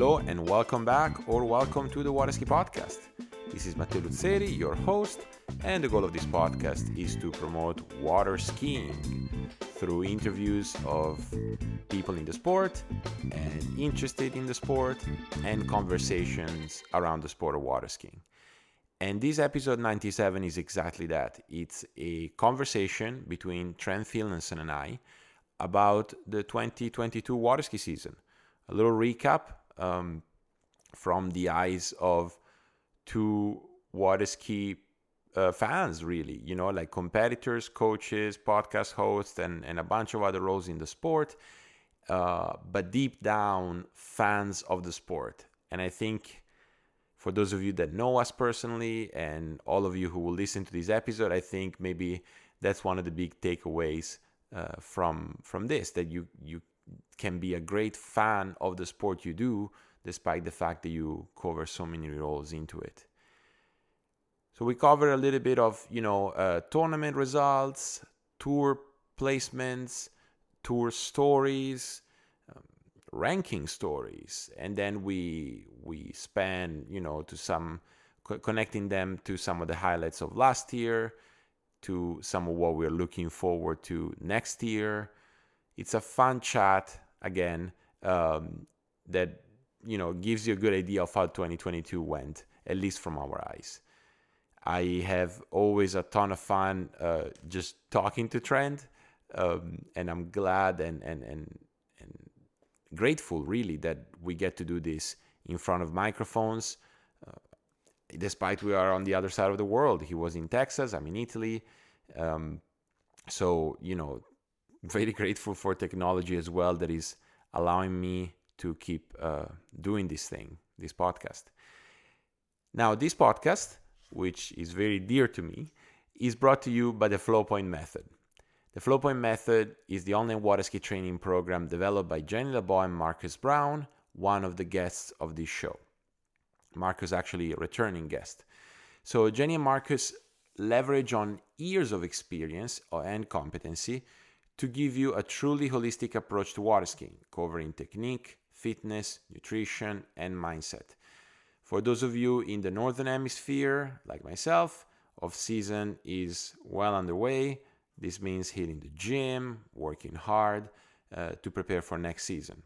Hello and welcome back or welcome to the Water Ski Podcast. This is Matteo, your host, and the goal of this podcast is to promote water skiing through interviews of people in the sport and interested in the sport and conversations around the sport of water skiing. And this episode 97 is exactly that. It's a conversation between Trent Finlayson and I about the 2022 water ski season. A little recap from the eyes of two water ski fans, really, like competitors, coaches, podcast hosts, and a bunch of other roles in the sport, but deep down fans of the sport. And I think for those of you that know us personally and all of you who will listen to this episode, I think maybe that's one of the big takeaways from this, that you can be a great fan of the sport you do, despite the fact that you cover so many roles into it. So we cover a little bit of, tournament results, tour placements, tour stories, ranking stories, and then we span, to some connecting them to some of the highlights of last year, to some of what we're looking forward to next year. It's a fun chat, again, that, gives you a good idea of how 2022 went, at least from our eyes. I have always a ton of fun just talking to Trent, and I'm glad and grateful, really, that we get to do this in front of microphones, despite we are on the other side of the world. He was in Texas, I'm in Italy. So, very grateful for technology as well that is allowing me to keep doing this podcast. Now, this podcast, which is very dear to me, is brought to you by the Flowpoint Method. The Flowpoint Method is the online water ski training program developed by Jenny LeBeau and Marcus Brown, one of the guests of this show. Marcus actually a returning guest. So Jenny and Marcus leverage on years of experience and competency to give you a truly holistic approach to water skiing, covering technique, fitness, nutrition, and mindset. For those of you in the Northern Hemisphere, like myself, off-season is well underway. This means hitting the gym, working hard to prepare for next season.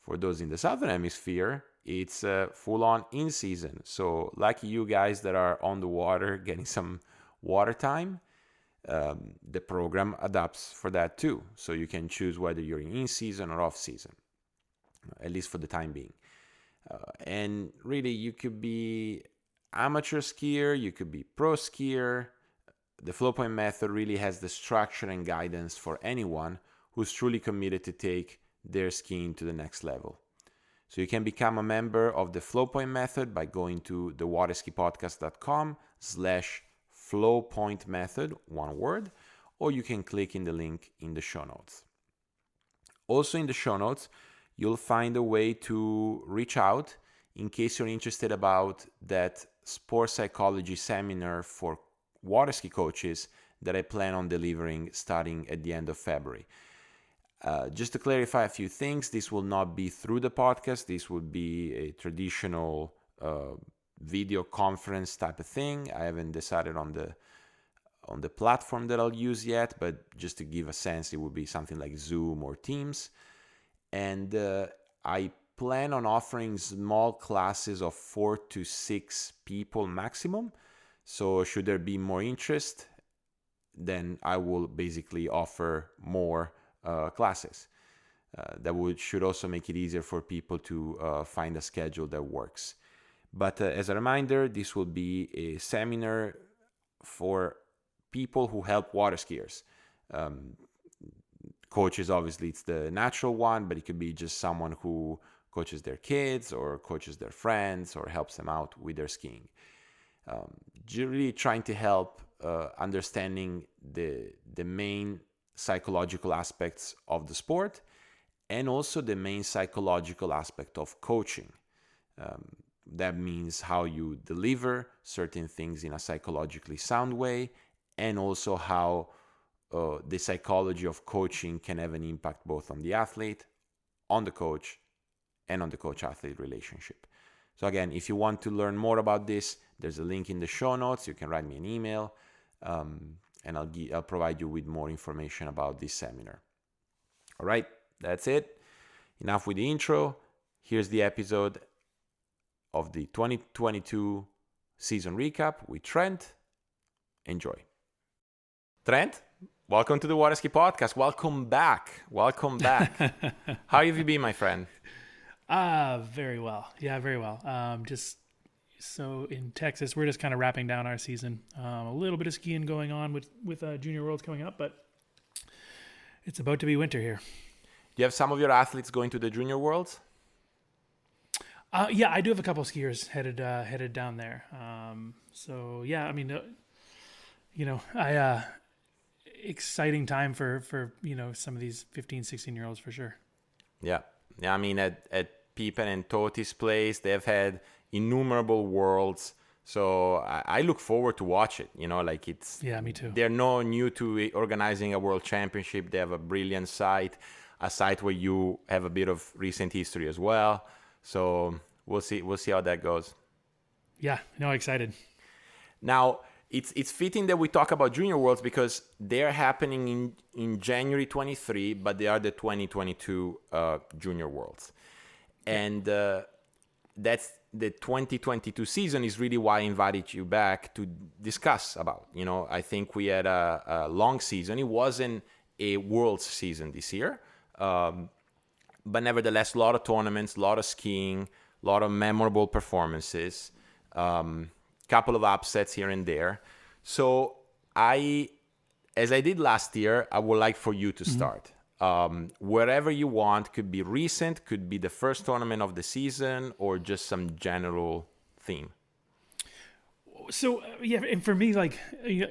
For those in the Southern Hemisphere, it's full-on in-season. So like you guys that are on the water, getting some water time, the program adapts for that too. So you can choose whether you're in-season or off-season, at least for the time being. And really, you could be amateur skier, you could be pro skier. The Flowpoint Method really has the structure and guidance for anyone who's truly committed to take their skiing to the next level. So you can become a member of the Flowpoint Method by going to thewaterskipodcast.com/Flowpoint Method, one word, or you can click in the link in the show notes. Also in the show notes, you'll find a way to reach out in case you're interested about that sports psychology seminar for water ski coaches that I plan on delivering starting at the end of February. Just to clarify a few things, this will not be through the podcast. This would be a traditional video conference type of thing. I haven't decided on the platform that I'll use yet, but just to give a sense, it would be something like Zoom or Teams. And I plan on offering small classes of 4 to 6 people maximum. So should there be more interest, then I will basically offer more classes. That should also make it easier for people to find a schedule that works. But as a reminder, this will be a seminar for people who help water skiers. Coaches, obviously, it's the natural one, but it could be just someone who coaches their kids or coaches their friends or helps them out with their skiing. Really trying to help understanding the main psychological aspects of the sport and also the main psychological aspect of coaching. That means how you deliver certain things in a psychologically sound way, and also how the psychology of coaching can have an impact both on the athlete, on the coach, and on the coach-athlete relationship. So again, if you want to learn more about this, there's a link in the show notes. You can write me an email, and I'll provide you with more information about this seminar. All right, that's it. Enough with the intro. Here's the episode of the 2022 season recap with Trent. Enjoy. Trent, welcome to the Waterski Podcast. Welcome back. How have you been, my friend? Very well. Yeah, very well. Just so in Texas, we're just kind of wrapping down our season. A little bit of skiing going on with Junior Worlds coming up, but it's about to be winter here. Do you have some of your athletes going to the Junior Worlds? Yeah, I do have a couple of skiers headed down there. So yeah, I mean, exciting time for some of these 15, 16-year-olds for sure. Yeah. I mean, at Pippen and Toti's place, they've had innumerable worlds. So I look forward to watch it. Yeah, me too. They're not new to organizing a world championship. They have a brilliant site, a site where you have a bit of recent history as well. So we'll see how that goes. Yeah, no, excited. Now, it's fitting that we talk about Junior Worlds because they're happening in January 23, but they are the 2022 Junior Worlds. And that's the 2022 season is really why I invited you back to discuss about. I think we had a long season. It wasn't a Worlds season this year. But nevertheless, a lot of tournaments, a lot of skiing, a lot of memorable performances, couple of upsets here and there. So as I did last year, I would like for you to start. Wherever you want, could be recent, could be the first tournament of the season, or just some general theme. So yeah, and for me, like you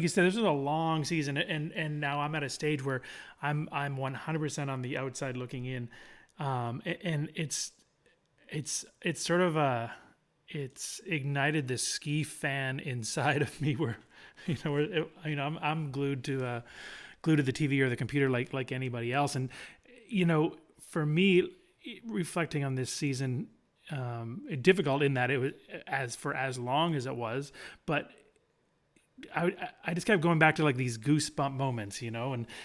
said, this was a long season, and now I'm at a stage where I'm 100% on the outside looking in, and it's sort of it's ignited this ski fan inside of me where I'm glued to the TV or the computer like anybody else, and for me, reflecting on this season, difficult in that it was as long as it was, but I just kept going back to like these goosebump moments, and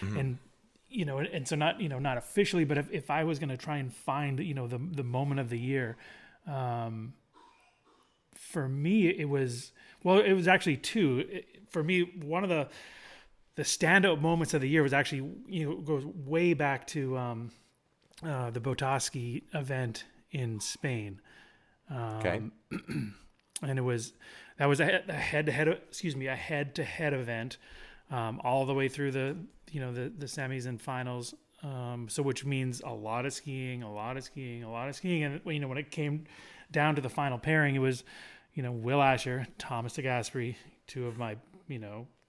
so not officially, but if I was going to try and find, the moment of the year, for me, it was actually two. For me, one of the standout moments of the year was actually, goes way back to the Botoski event in Spain. Okay. And that was a head-to-head event, all the way through the semis and finals. So which means a lot of skiing. And when it came down to the final pairing, it was, Will Asher, Thomas de Gasperi, two of my,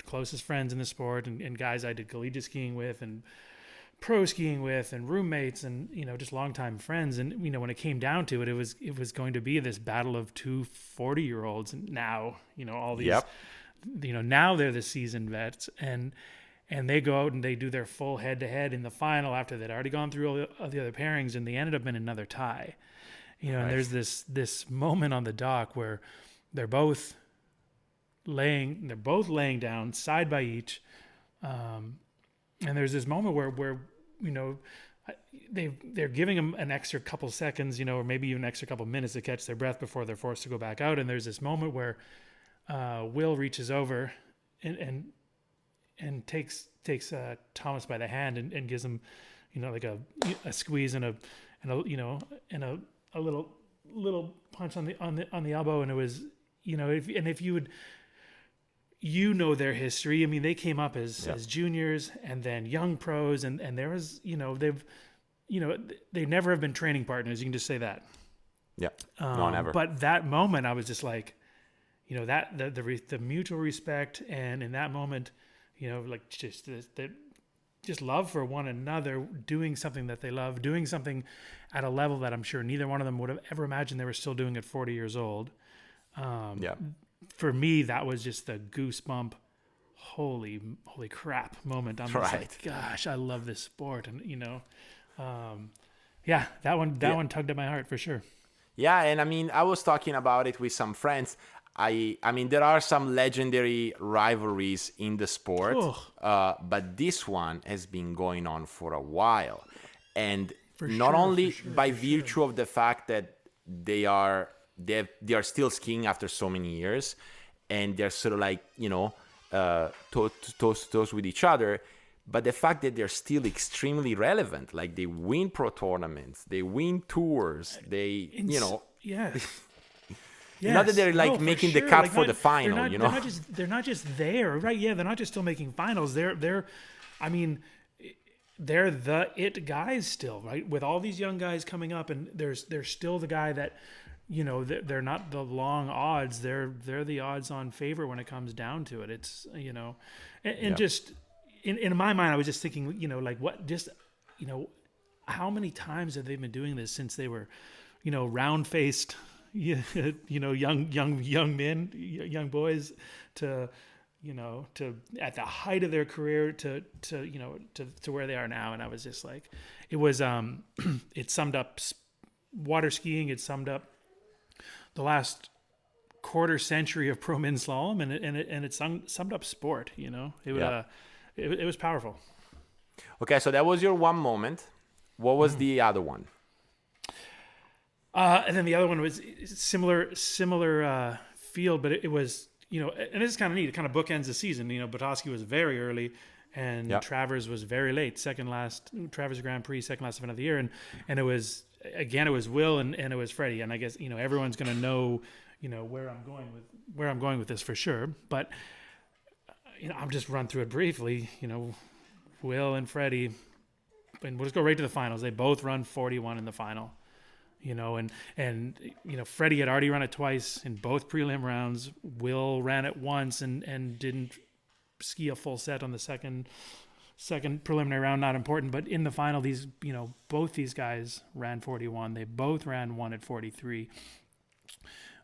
closest friends in the sport, and guys I did collegiate skiing with and pro skiing with and roommates and, just longtime friends. And, when it came down to it, it was going to be this battle of two 40-year-olds. And now, all these, now they're the seasoned vets, and they go out and they do their full head-to-head in the final after they'd already gone through all the other pairings, and they ended up in another tie. And there's this moment on the dock where they're both laying down side by each, and there's this moment where they're giving them an extra couple seconds, or maybe even an extra couple minutes to catch their breath before they're forced to go back out. And there's this moment where Will reaches over and takes Thomas by the hand and gives him, like a squeeze and a little punch on the elbow. And it was, if you would, their history. I mean, they came up as juniors and then young pros, and there was, they never have been training partners. You can just say that. Yeah. No, never. But that moment, I was just like, that the mutual respect, and in that moment, like just just love for one another, doing something that they love, doing something at a level that I'm sure neither one of them would have ever imagined they were still doing at 40 years old. For me, that was just the goosebump, holy crap moment. I'm just like, gosh, I love this sport. And, Yeah, that one tugged at my heart for sure. Yeah, and I mean, I was talking about it with some friends. I mean, there are some legendary rivalries in the sport, Oh, but this one has been going on for a while, and for not sure, only for sure, by for virtue sure. of the fact that they are still skiing after so many years, and they're sort of like toes to toes with each other. But the fact that they're still extremely relevant, like they win pro tournaments, they win tours, they, Yeah. not that Yes. they're like No, for making the sure. cut Like for not, the final, they're not just there, right? Yeah, they're not just still making finals. I mean, they're the it guys still, right? With all these young guys coming up, and there's still the guy that, they're not the long odds. They're the odds-on favorite when it comes down to it. It's and just in my mind, I was just thinking, like what just how many times have they been doing this since they were, round-faced, young men, young boys, to to at the height of their career to where they are now. And I was just like, it was it summed up water skiing. It summed up the last quarter century of pro men's slalom, and it summed up sport. It was powerful. Okay, so that was your one moment. What was the other one? And then the other one was similar field, but it was, and this is kind of neat. It kind of bookends the season. Butowski was very early, and Travers was very late. Second last Travers Grand Prix, second last event of the year, and it was Will and it was Freddie. And I guess everyone's going to know where I'm going with this for sure. But I'll just run through it briefly. Will and Freddie, and we'll just go right to the finals. They both run 41 in the final. And Freddie had already run it twice in both prelim rounds. Will ran it once and didn't ski a full set on the second preliminary round. Not important, but in the final, both these guys ran 41. They both ran one at 43.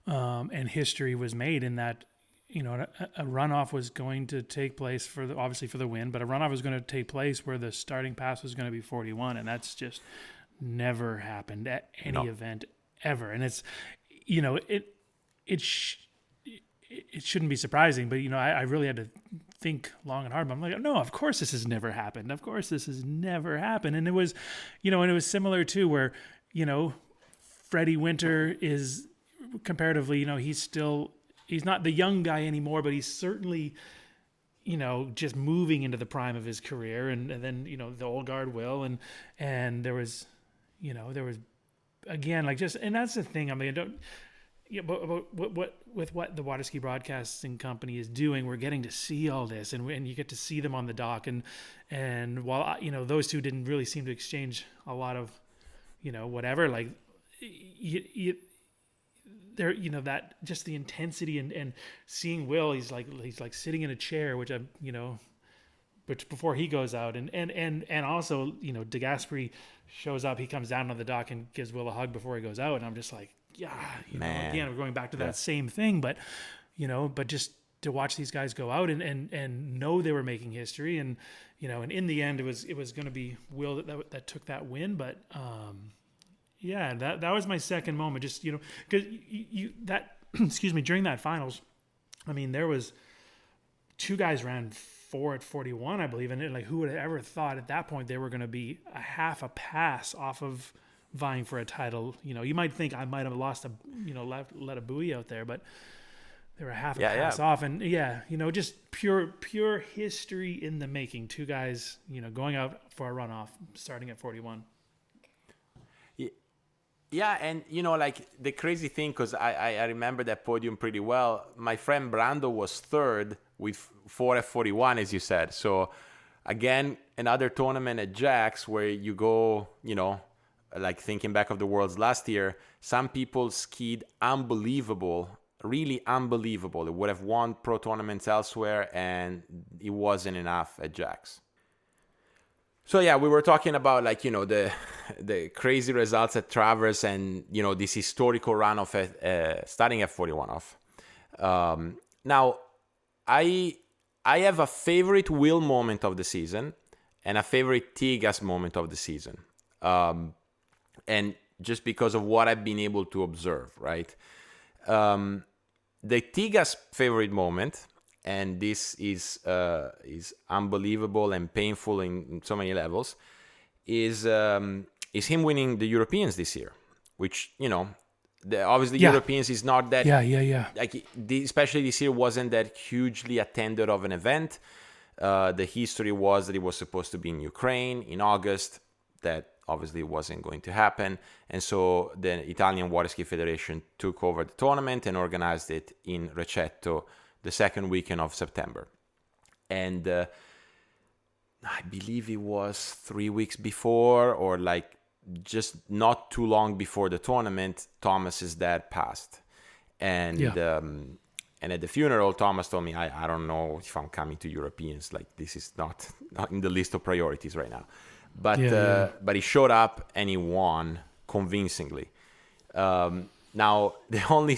And history was made in that, a runoff was going to take place obviously for the win, but a runoff was going to take place where the starting pass was going to be 41, and that's just never happened at any event ever. And it's, it shouldn't be surprising, but I really had to think long and hard. But I'm like, no, of course this has never happened. Of course this has never happened. And it was, and it was similar too, where Freddie Winter is comparatively, he's not the young guy anymore, but he's certainly just moving into the prime of his career. And then the old guard Will, and there was again, like, just, and that's the thing. I mean, what the water ski broadcasting company is doing, we're getting to see all this, and you get to see them on the dock, and while those two didn't really seem to exchange a lot of whatever, like there, that just the intensity and seeing Will, he's like sitting in a chair, which which before he goes out, and also De Gasperi shows up, he comes down on the dock and gives Will a hug before he goes out, and I'm just like, again, we're going back to that same thing, but but just to watch these guys go out and know they were making history, and and in the end it was going to be Will that took that win, but that was my second moment, just because that excuse me, during that finals, I mean, there was two guys ran 4 at 41, I believe, and like, who would have ever thought at that point they were going to be a half a pass off of vying for a title? You might think I might have lost let a buoy out there, but they were a half a pass off, and just pure history in the making. Two guys, going out for a runoff, starting at 41. Yeah, and like the crazy thing, because I remember that podium pretty well. My friend Brando was third with 4 at 41, as you said. So again, another tournament at Jax where you go, like thinking back of the Worlds last year, some people skied unbelievable, really unbelievable. They would have won pro tournaments elsewhere, and it wasn't enough at Jax. So yeah, we were talking about the crazy results at Travers, and this historical runoff at starting at 41 off. Now, I have a favorite Will moment of the season and a favorite Tigas moment of the season. and just because of what I've been able to observe, right? The Tiga's favorite moment, and this is unbelievable and painful in so many levels, is him winning the Europeans this year, which, obviously Europeans is not that like especially this year wasn't that hugely attended of an event. The history was that it was supposed to be in Ukraine in August. That obviously wasn't going to happen, and so the Italian Water Ski Federation took over the tournament and organized it in Recetto the second weekend of September. And I believe it was 3 weeks before, or like just not too long before the tournament, Thomas's dad passed. And and at the funeral, Thomas told me, I don't know if I'm coming to Europeans. Like, this is not in the list of priorities right now. But he showed up and he won convincingly. Now, the only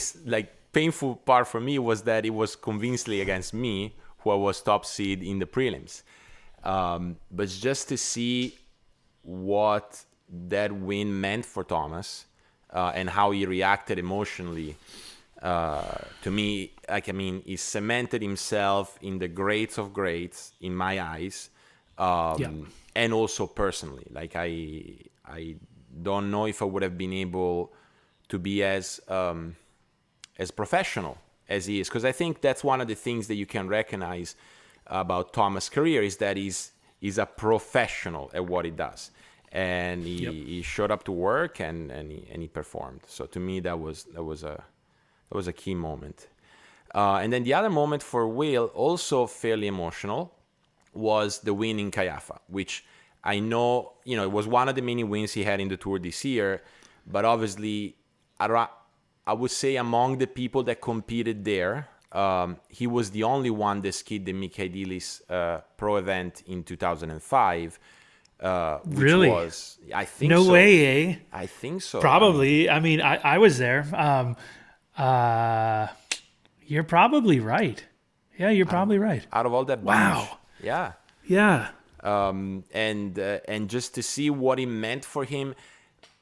painful part for me was that it was convincingly against me, who I was top seed in the prelims. But just to see what that win meant for Thomas and how he reacted emotionally, to me, he cemented himself in the greats of greats in my eyes. And also personally, like I don't know if I would have been able to be as professional as he is, because I think that's one of the things that you can recognize about Thomas' career is that he's a professional at what he does, and he showed up to work and he performed. So to me, that was a key moment. And then the other moment for Will, also fairly emotional, was the win in Caiafa, which I know, it was one of the many wins he had in the Tour this year, but obviously, I would say among the people that competed there, he was the only one that skied the Michaelilis pro event in 2005. Which really? Was, I think no so. way, eh? I think so. Probably. I was there. You're probably right. Yeah, you're probably right. Out of all that bunch. Wow. Yeah. Yeah. And just to see what it meant for him,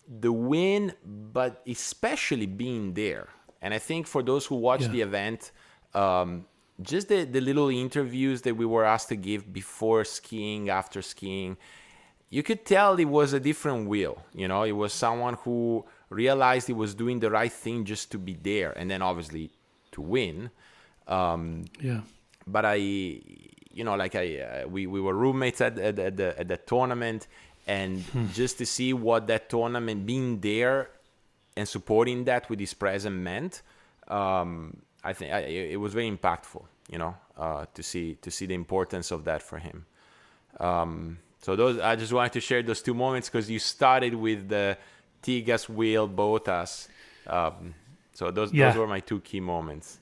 the win, but especially being there. And I think for those who watched the event, just the little interviews that we were asked to give before skiing, after skiing, you could tell it was a different Will. It was someone who realized he was doing the right thing just to be there, and then obviously to win. But we were roommates at the tournament, and just to see what that tournament, being there and supporting that with his presence meant, I think it was very impactful. To see the importance of that for him. So I just wanted to share those two moments because you started with the Tigas, Will, Bottas. So those were my two key moments.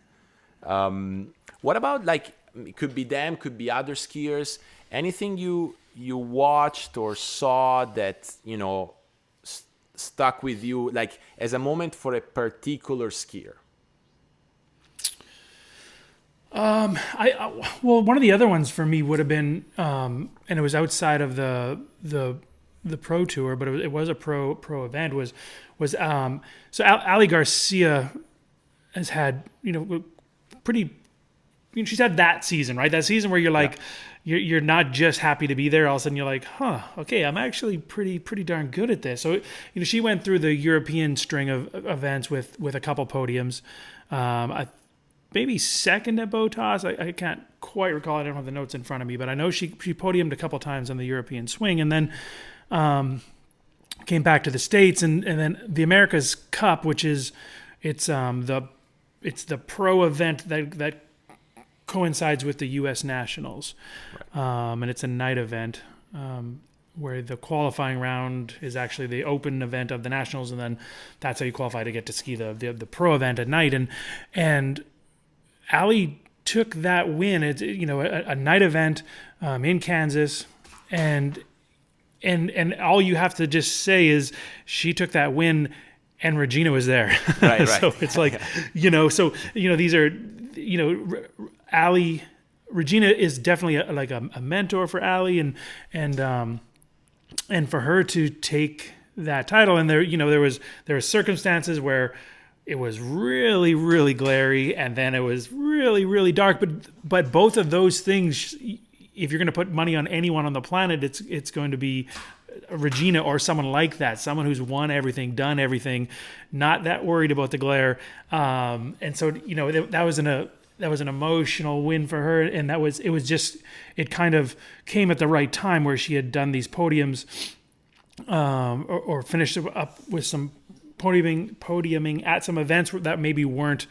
What about it could be them, could be other skiers? Anything you watched or saw that stuck with you, like as a moment for a particular skier? Well, one of the other ones for me would have been, and it was outside of the pro tour, but it was a pro event. Was so Ali Garcia has had pretty. She's had that season, right? That season where you're like, you're not just happy to be there. All of a sudden, you're like, okay, I'm actually pretty darn good at this. So she went through the European string of events with a couple podiums. Maybe second at Bottas. I can't quite recall. I don't have the notes in front of me, but I know she podiumed a couple times on the European swing, and then came back to the States, and then the America's Cup, which is it's the pro event that coincides with the U.S. Nationals, right. And it's a night event where the qualifying round is actually the open event of the Nationals, and then that's how you qualify to get to ski the pro event at night, and Ali took that win. It's a night event in Kansas, and all you have to just say is she took that win, and Regina was there. Right. So it's like these are Ali. Regina is definitely a mentor for Ali, and for her to take that title. And there were circumstances where it was really, really glary, and then it was really, really dark. But both of those things, if you're going to put money on anyone on the planet, it's going to be Regina or someone like that, someone who's won everything, done everything, not that worried about the glare. And so, that was an emotional win for her. And it kind of came at the right time where she had done these podiums, or finished up with some podiuming at some events that maybe weren't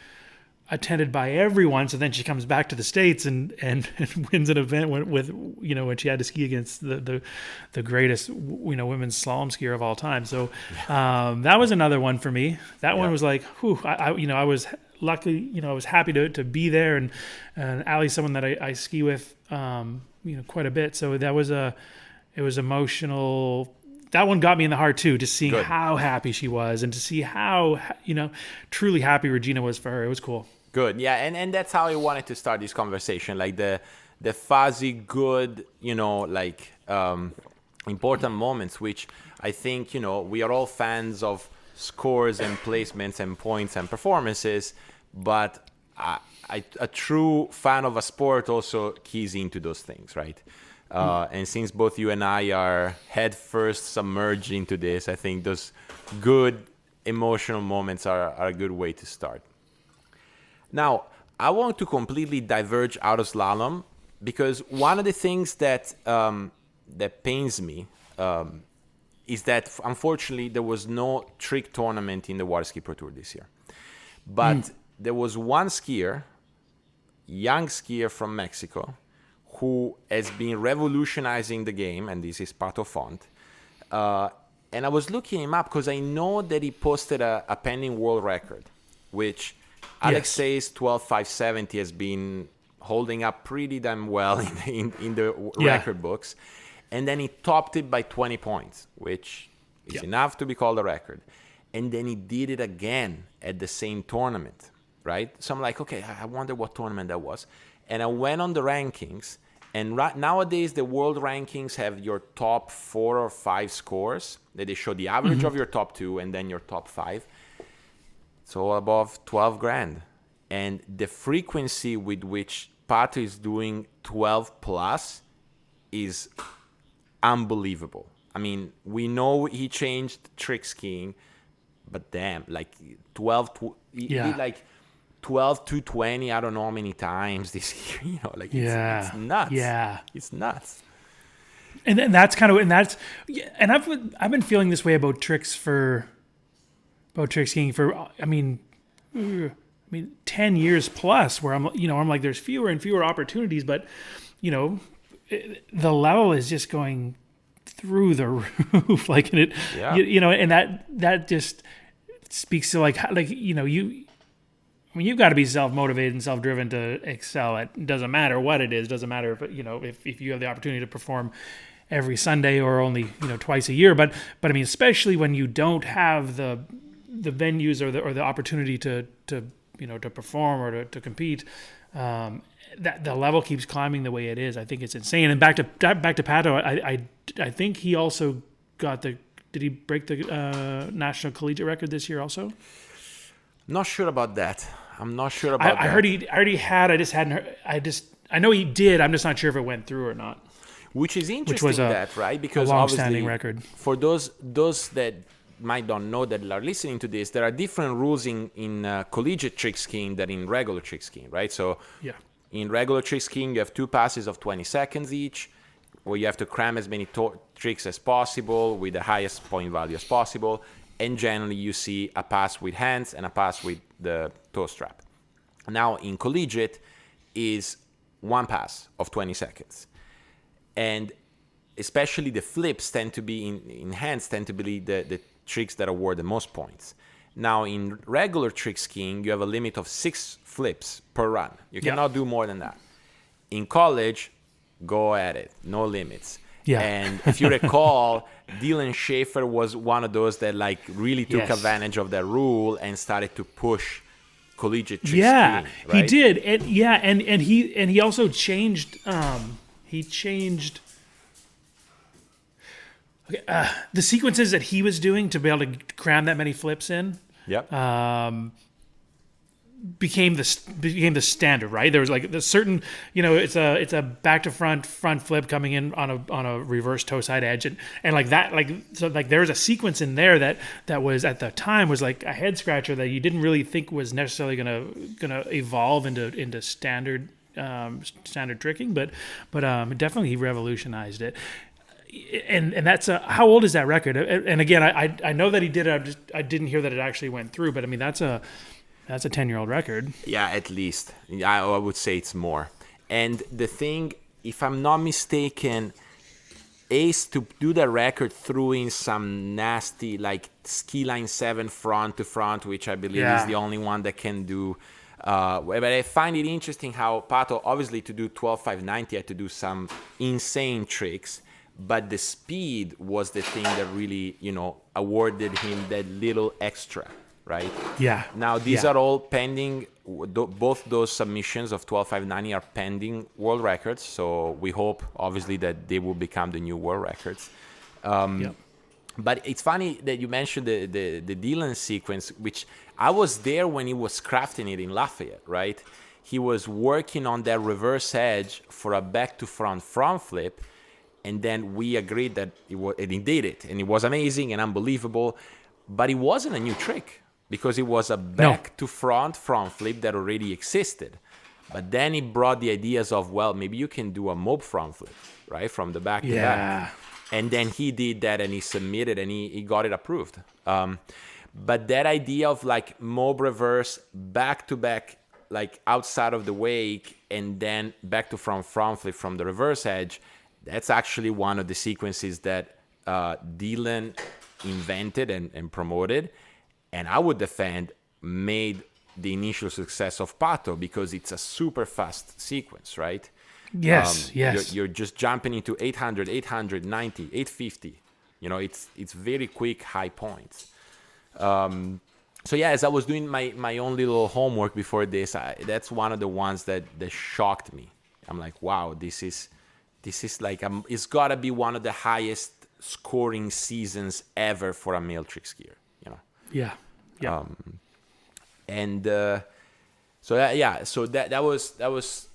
attended by everyone. So then she comes back to the States and wins an event with when she had to ski against the greatest women's slalom skier of all time. So that was another one for me. That one was like, whew, I was lucky, I was happy to be there, and Allie's someone that I ski with quite a bit. So it was emotional. That one got me in the heart too, just seeing how happy she was, and to see how truly happy Regina was for her. It was cool. Good. Yeah, and that's how I wanted to start this conversation, like the fuzzy good, important moments, which I think, we are all fans of scores and placements and points and performances, but a true fan of a sport also keys into those things, right? And since both you and I are head first submerged into this, I think those good emotional moments are a good way to start. Now, I want to completely diverge out of slalom, because one of the things that pains me is that unfortunately there was no trick tournament in the Water Ski Pro Tour this year. But there was one skier, young skier from Mexico, who has been revolutionizing the game, and this is Pato Font. And I was looking him up because I know that he posted a pending world record, which Alexei's 12.570 has been holding up pretty damn well in the record books. And then he topped it by 20 points, which is enough to be called a record. And then he did it again at the same tournament, right? So I'm like, okay, I wonder what tournament that was. And I went on the rankings, and nowadays the world rankings have your top 4 or 5 scores. That they show the average of your top 2 and then your top 5. It's all above 12 grand. And the frequency with which Pato is doing 12 plus is unbelievable. I mean, we know he changed trick skiing, but damn, like 12, he did like 12 to 20, I don't know how many times this year, it's nuts. Yeah. It's nuts. And then that's kind of, and I've been feeling this way about trick skiing for, 10 years plus, where I'm like, there's fewer and fewer opportunities, but the level is just going through the roof, and that just speaks to you've got to be self-motivated and self-driven to excel at. It doesn't matter what it is. Doesn't matter if you have the opportunity to perform every Sunday or only twice a year. But I mean, especially when you don't have the venues or the opportunity to perform or to compete, that the level keeps climbing the way it is. I think it's insane. And back to Pato, I think he also got did he break the national collegiate record this year also? Not sure about that. I'm not sure about that. I heard he already had. I just hadn't heard. I know he did. I'm just not sure if it went through or not. Which is interesting, right? Because a long-standing record. For those that might not know, that are listening to this, there are different rules in collegiate trick skiing than in regular trick skiing, right? So in regular trick skiing, you have 2 passes of 20 seconds each, where you have to cram as many tricks as possible with the highest point value as possible. And generally, you see a pass with hands and a pass with the toe strap. Now, in collegiate, is 1 pass of 20 seconds. And especially the flips tend to be in hands, tend to be the tricks that award the most points. Now, in regular trick skiing, you have a limit of 6 flips per run. You cannot do more than that. In college, go at it. No limits. Yeah. And if you recall, Dylan Schaefer was one of those that really took advantage of that rule and started to push collegiate trick skiing. Right? He did. And he also changed. He changed. The sequences that he was doing to be able to cram that many flips in. Yep. Became the standard, right? There was like the certain, it's a back to front flip coming in on a reverse toe side edge, and like that, like there was a sequence in there that was at the time was like a head scratcher that you didn't really think was necessarily gonna evolve into standard tricking, but definitely he revolutionized it. And that's how old is that record? And again, I know that he did it. I didn't hear that it actually went through, but I mean that's a 10-year-old record. Yeah, at least. I would say it's more. And the thing, if I'm not mistaken, Ace, to do the record, threw in some nasty, like, ski line 7 front to front, which I believe is the only one that can do. But I find it interesting how Pato, obviously, to do 12.590, had to do some insane tricks. But the speed was the thing that really, awarded him that little extra. Right? Yeah. Now, these are all pending. Both those submissions of 12.590 are pending world records. So we hope, obviously, that they will become the new world records. But it's funny that you mentioned the Dylan sequence, which I was there when he was crafting it in Lafayette, right? He was working on that reverse edge for a back-to-front front flip. And then we agreed that and he did it. And it was amazing and unbelievable. But it wasn't a new trick, because it was a back-to-front front flip that already existed. But then he brought the ideas of, well, maybe you can do a mob front flip, right, from the back to back. And then he did that, and he submitted, and he got it approved. But that idea of, like, mob reverse, back-to-back, like, outside of the wake, and then back-to-front front flip from the reverse edge, that's actually one of the sequences that Dylan invented and promoted. And I would defend made the initial success of Pato, because it's a super fast sequence, right? Yes. You're just jumping into 800, 890, 850. It's very quick high points. So yeah, as I was doing my own little homework before this, that's one of the ones that shocked me. I'm like, wow, this is like it's gotta be one of the highest scoring seasons ever for a male trick skier. Yeah. So that was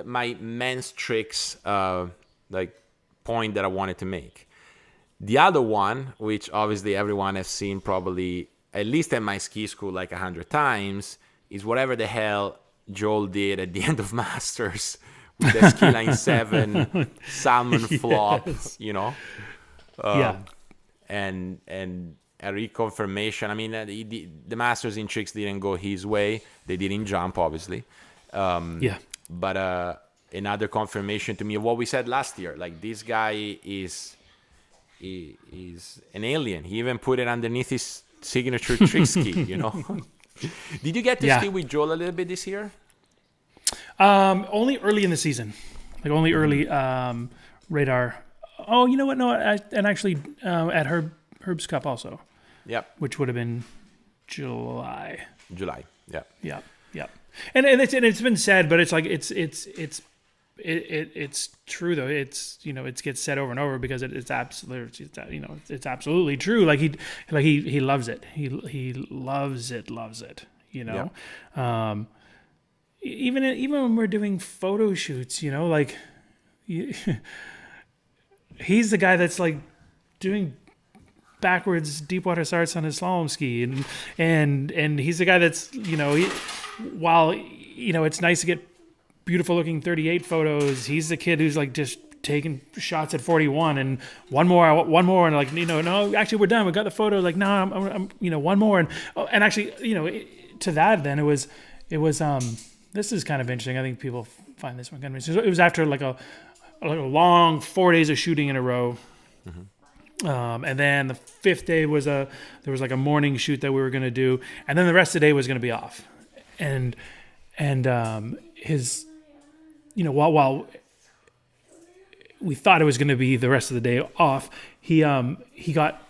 my men's tricks like point that I wanted to make. The other one, which obviously everyone has seen probably at least at my ski school like 100 times, is whatever the hell Joel did at the end of Masters with the ski line 7 salmon flop, and a reconfirmation. I mean, the Masters in tricks didn't go his way. They didn't jump, obviously. But another confirmation to me of what we said last year. Like, this guy is an alien. He even put it underneath his signature trick ski, Did you get to ski with Joel a little bit this year? Only early in the season. Like, only early radar. Oh, you know what? No, and actually at Herb's Cup also. Yep. Which would have been July. Yeah. Yeah. And it's been said, but it's like it's true though. It's it gets said over and over because it's absolutely it's absolutely true. Like he loves it. He loves it. Yep. Even when we're doing photo shoots, like he's the guy that's like doing backwards deep water starts on his slalom ski, and he's the guy that's while it's nice to get beautiful looking 38 photos, he's the kid who's like just taking shots at 41 and one more and like no, actually we're done, we got the photo, like no, I'm one more, and actually to that then it was this is kind of interesting. I think people find this one kind of interesting. So it was after like a long 4 days of shooting in a row. Mm-hmm. And then the fifth day there was like a morning shoot that we were going to do, and then the rest of the day was going to be off. And his, while we thought it was going to be the rest of the day off, he got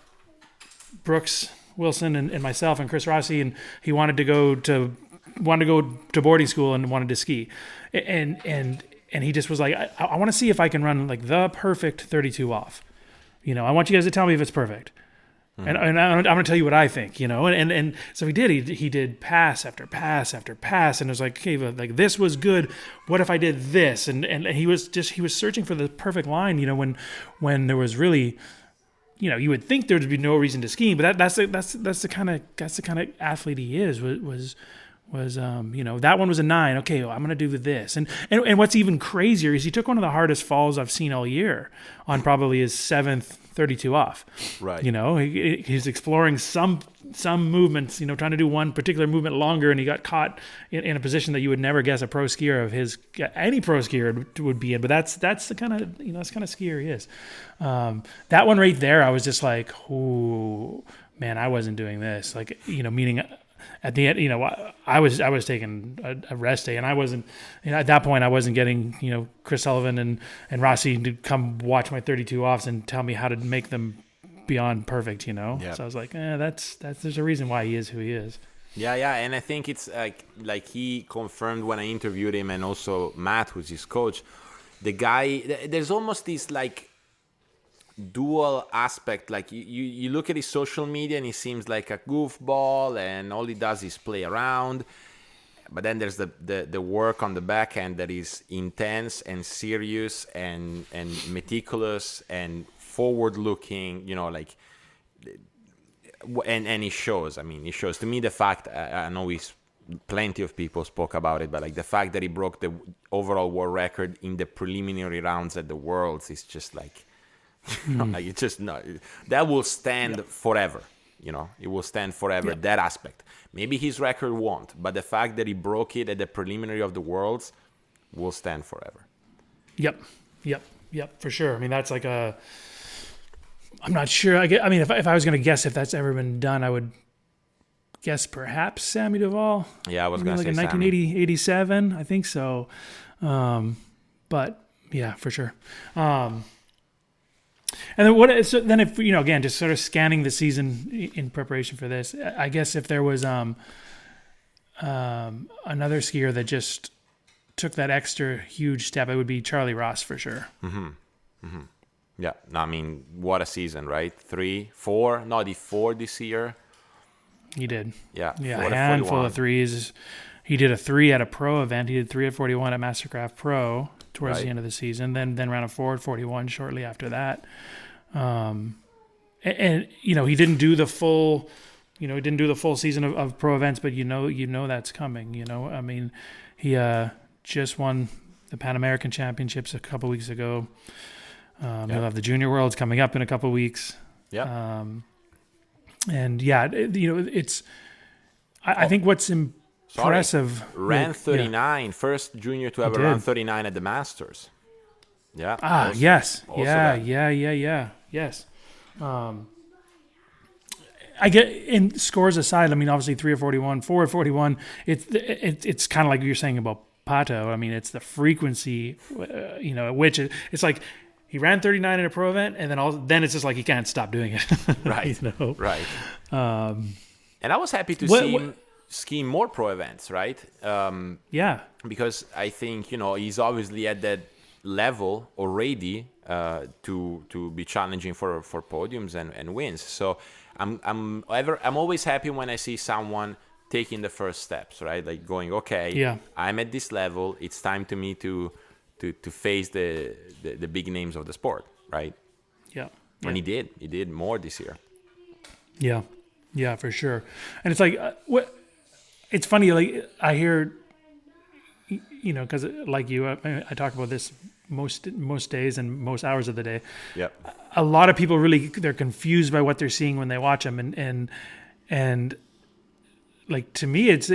Brooks Wilson and myself and Chris Rossi, and he wanted to go to boarding school and wanted to ski, and he just was like, I want to see if I can run like the perfect 32 off. I want you guys to tell me if it's perfect. And I'm going to tell you what I think, and so he did pass after pass after pass. And it was like, okay, like this was good. What if I did this? And he was searching for the perfect line, when there was really, you would think there'd be no reason to ski, but that's the kind of athlete he is, that one was a 9. Okay, well, I'm going to do this. And what's even crazier is he took one of the hardest falls I've seen all year on probably his 7th 32 off. Right. He's exploring some movements, trying to do one particular movement longer, and he got caught in a position that you would never guess a pro skier of any pro skier would be in. But that's the kind of, that's kind of skier he is. That one right there, I was just like, oh man, I wasn't doing this. Like, meaning at the end, I was taking a rest day, and I wasn't, at that point I wasn't getting, Chris Sullivan and Rossi to come watch my 32 offs and tell me how to make them beyond perfect, Yeah. So I was like, that's there's a reason why he is who he is. Yeah, and I think it's like he confirmed when I interviewed him, and also Matt, who's his coach, the guy, there's almost this like dual aspect. Like you look at his social media and he seems like a goofball and all he does is play around, but then there's the work on the back end that is intense and serious and meticulous and forward looking, and it shows. I mean, it shows to me. The fact, I know plenty of people spoke about it, but like the fact that he broke the overall world record in the preliminary rounds at the Worlds is just like, like it's just not, that will stand forever. It will stand forever. That aspect. Maybe his record won't, but the fact that he broke it at the preliminary of the Worlds will stand forever. Yep, for sure. I mean, that's like I'm not sure. I mean, if I was going to guess if that's ever been done, I would guess perhaps Sammy Duvall. Yeah, I was going to say like in 1980, 87, I think so. But yeah, for sure. And then if again, just sort of scanning the season in preparation for this, I guess if there was another skier that just took that extra huge step, it would be Charlie Ross for sure. Yeah, I mean, what a season, right? 3, 4, no, the 4 this year. He did. Yeah, a handful of threes. He did a 3 at a pro event. He did 3 at 41 at Mastercraft Pro towards the end of the season. Then ran a 4 at 41 shortly after that. And he didn't do the full, season of pro events, but that's coming. I mean, he just won the Pan American Championships a couple weeks ago. He'll have the Junior Worlds coming up in a couple weeks. Yeah. It's. I think what's impressive. Ran 39, first junior to ever run 39 at the Masters. Yeah. Yes. Yeah. Yes. I get, in scores aside, I mean, obviously 3 or 41, 4 or 41. It's kind of like you're saying about Pato. I mean, it's the frequency, at which it's like. He ran 39 in a pro event, and then it's just like he can't stop doing it. Right. Right. And I was happy to see him skiing more pro events, right? Yeah. Because I think, he's obviously at that level already to be challenging for podiums and wins. So I'm always happy when I see someone taking the first steps, right? Like going, okay, I'm at this level. It's time to me to face the big names of the sport, right? Yeah. And he did more this year. Yeah, for sure. And it's like, it's funny, like I hear, because like you, I talk about this most days and most hours of the day. Yeah. A lot of people really, they're confused by what they're seeing when they watch them, and like to me, it's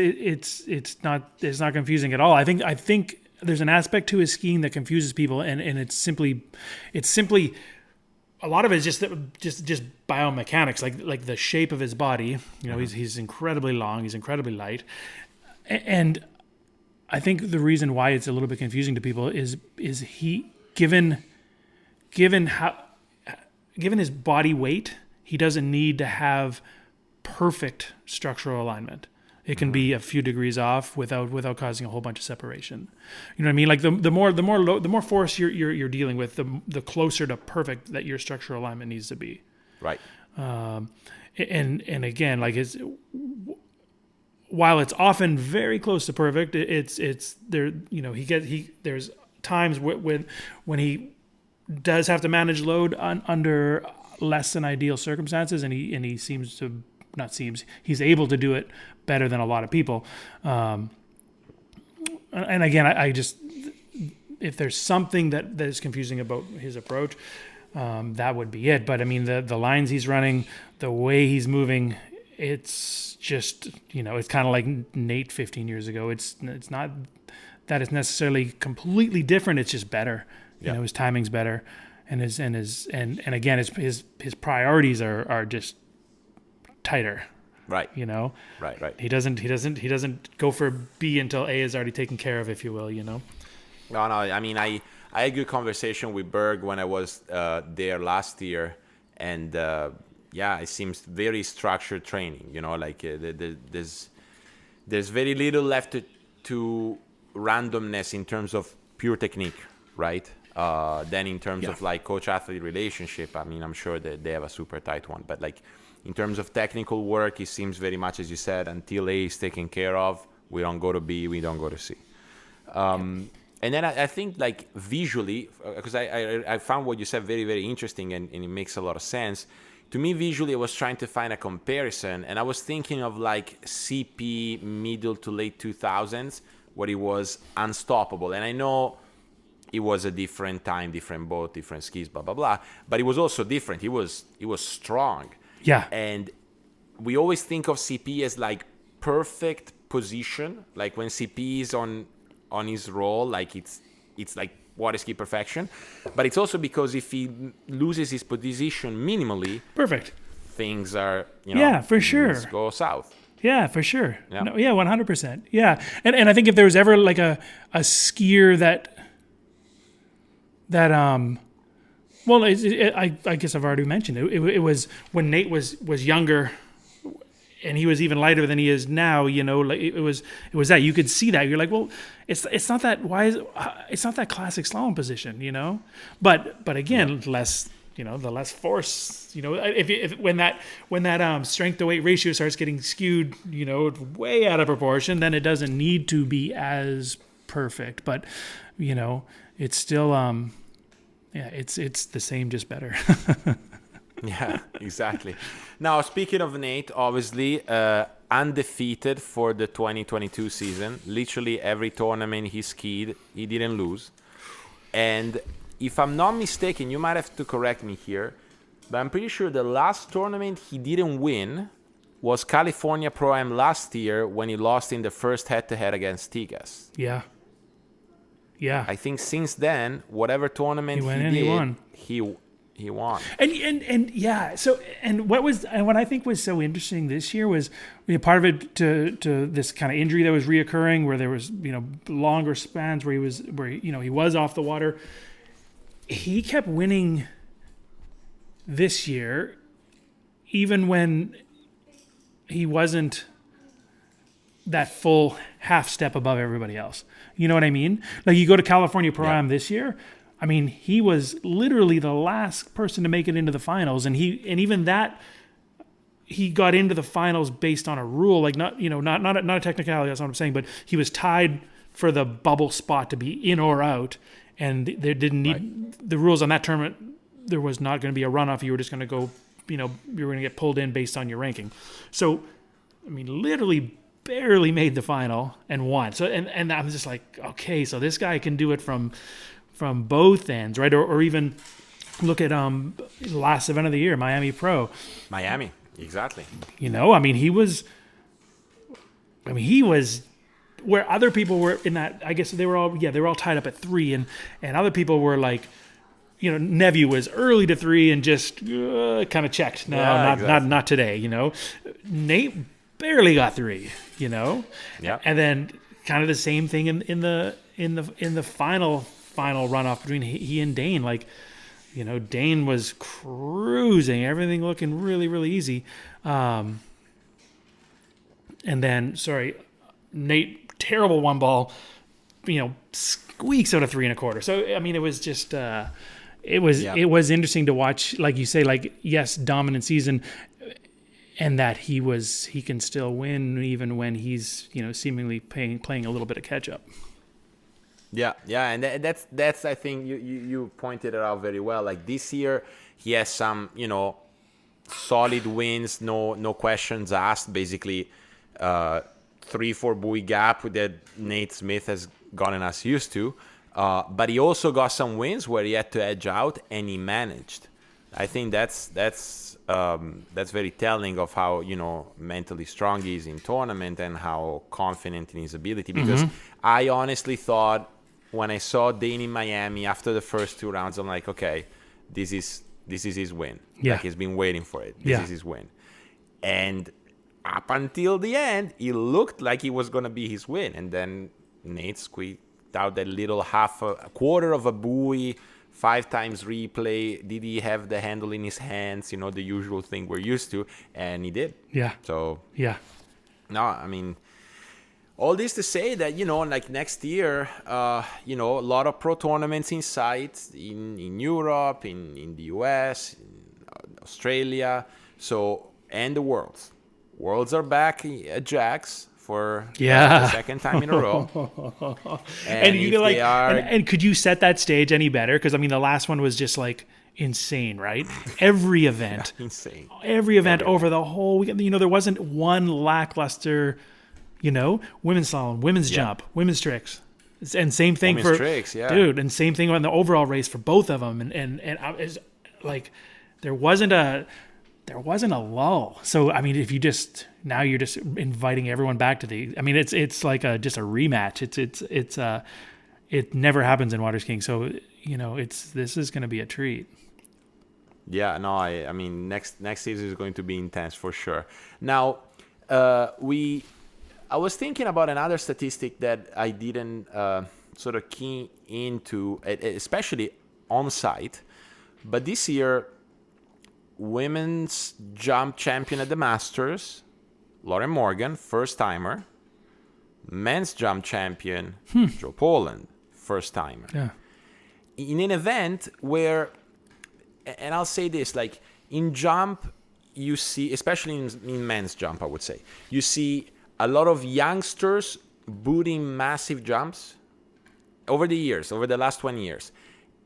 not confusing at all. I think there's an aspect to his skiing that confuses people, and it's simply a lot of it is just biomechanics, like the shape of his body. He's incredibly long, he's incredibly light, and I think the reason why it's a little bit confusing to people is he given his body weight, he doesn't need to have perfect structural alignment. It can be a few degrees off without causing a whole bunch of separation. You know what I mean? Like the more force you're dealing with, the closer to perfect that your structural alignment needs to be. Right. And again, like while it's often very close to perfect, it's there. You know, there's times when he does have to manage load under less than ideal circumstances, and he seems to he's able to do it better than a lot of people. And again, I just, if there's something that is confusing about his approach, that would be it. But I mean, the lines he's running, the way he's moving, it's just, you know, it's kind of like Nate 15 years ago. It's not that it's necessarily completely different. It's just better. You know, his timing's better, and again, his priorities are just tighter. Right. You know. Right. He doesn't go for B until A is already taken care of, if you will. You know. No. I mean, I had a good conversation with Berg when I was there last year, and it seems very structured training. You know, like there's very little left to randomness in terms of pure technique, right? Then in terms of like coach-athlete relationship, I mean, I'm sure that they have a super tight one, but like in terms of technical work, it seems very much, as you said, until A is taken care of, we don't go to B, we don't go to C. And then I think like visually, because I found what you said very, very interesting, and it makes a lot of sense. To me, visually, I was trying to find a comparison, and I was thinking of like CP middle to late 2000s, where it was unstoppable. And I know it was a different time, different boat, different skis, blah, blah, blah. But it was also different. It was strong. Yeah. And we always think of CP as like perfect position. Like when CP is on his roll, like it's like water ski perfection. But it's also because if he loses his position minimally, perfect, things are, you know, for sure, go south. Yeah, for sure. Yeah, no, 100%. Yeah, and I think if there was ever like a skier that well, I guess I've already mentioned it. It was when Nate was younger, and he was even lighter than he is now. You know, like it was that you could see that. You're like, well, it's not that. Why is it's not that classic slalom position? You know, but again, less. You know, the less force. You know, if when that strength to weight ratio starts getting skewed, you know, way out of proportion, then it doesn't need to be as perfect. But you know, it's still it's the same, just better. Yeah, exactly. Now, speaking of Nate, obviously undefeated for the 2022 season. Literally every tournament he skied, he didn't lose. And if I'm not mistaken, you might have to correct me here, but I'm pretty sure the last tournament he didn't win was California Pro-Am last year when he lost in the first head-to-head against Tigas. Yeah. Yeah. I think since then, whatever tournament he won. He won. And yeah, so what I think was so interesting this year was, you know, part of it to this kind of injury that was reoccurring, where there was, you know, longer spans where he was off the water. He kept winning this year, even when he wasn't that full half step above everybody else. You know what I mean? Like you go to California Pro-Am this year. I mean, he was literally the last person to make it into the finals, and even that he got into the finals based on a rule, like not a technicality. That's what I'm saying, but he was tied for the bubble spot to be in or out. And they didn't need the rules on that tournament. There was not going to be a runoff. You were just going to go, you know, you were going to get pulled in based on your ranking. So, I mean, literally barely made the final and won. So, and I was just like, okay, so this guy can do it from both ends, right? Or even look at the last event of the year, Miami Pro. Miami, exactly. You know, I mean, he was where other people were in that. I guess they were all tied up at 3, and other people were like, you know, Neville was early to 3 and just kind of checked. No, not today. You know, Nate barely got 3. You know, yeah, and then kind of the same thing in the final runoff between he and Dane. Like, you know, Dane was cruising, everything looking really, really easy. And then, Nate, terrible one ball, squeaks out a 3 1/4. So, I mean, it was just, it was interesting to watch, like you say, like, yes, dominant season, and that he can still win even when he's, seemingly playing a little bit of catch up. Yeah, and that's I think you pointed it out very well. Like this year, he has some, solid wins, no questions asked. Basically, 3-4 buoy gap that Nate Smith has gotten us used to. But he also got some wins where he had to edge out, and he managed. I think that's very telling of how mentally strong he is in tournament and how confident in his ability. Because I honestly thought when I saw Dane in Miami after the first 2 rounds, I'm like, okay, this is his win. Yeah. Like he's been waiting for it. This is his win. And up until the end, it looked like it was gonna be his win, and then Nate squeaked out that little a quarter of a buoy. 5 times replay. Did he have the handle in his hands? The usual thing we're used to, and he did. Yeah. So yeah. No, I mean, all this to say that like next year, a lot of pro tournaments in sight in Europe, in the US, in Australia. So and the worlds are back at Jax for the second time in a row. and you and could you set that stage any better? Because I mean, the last one was just like insane, right? Every event, insane. Every event over the whole weekend. There wasn't one lackluster. Women's slalom, women's jump, women's tricks, and same thing women's for tricks, dude, and same thing on the overall race for both of them. And it's like there wasn't a lull. So I mean, if you're just inviting everyone back to it's like just a rematch. It never happens in Water Skiing. So this is going to be a treat. Yeah, no, I mean next season is going to be intense for sure. Now, I was thinking about another statistic that I didn't sort of key into, especially on site, but this year, women's jump champion at the Masters, Lauren Morgan, first timer. Men's jump champion, Joe Poland, first timer. Yeah. In an event where, and I'll say this, like in jump, you see, especially in men's jump, I would say, you see a lot of youngsters booting massive jumps over the last 20 years.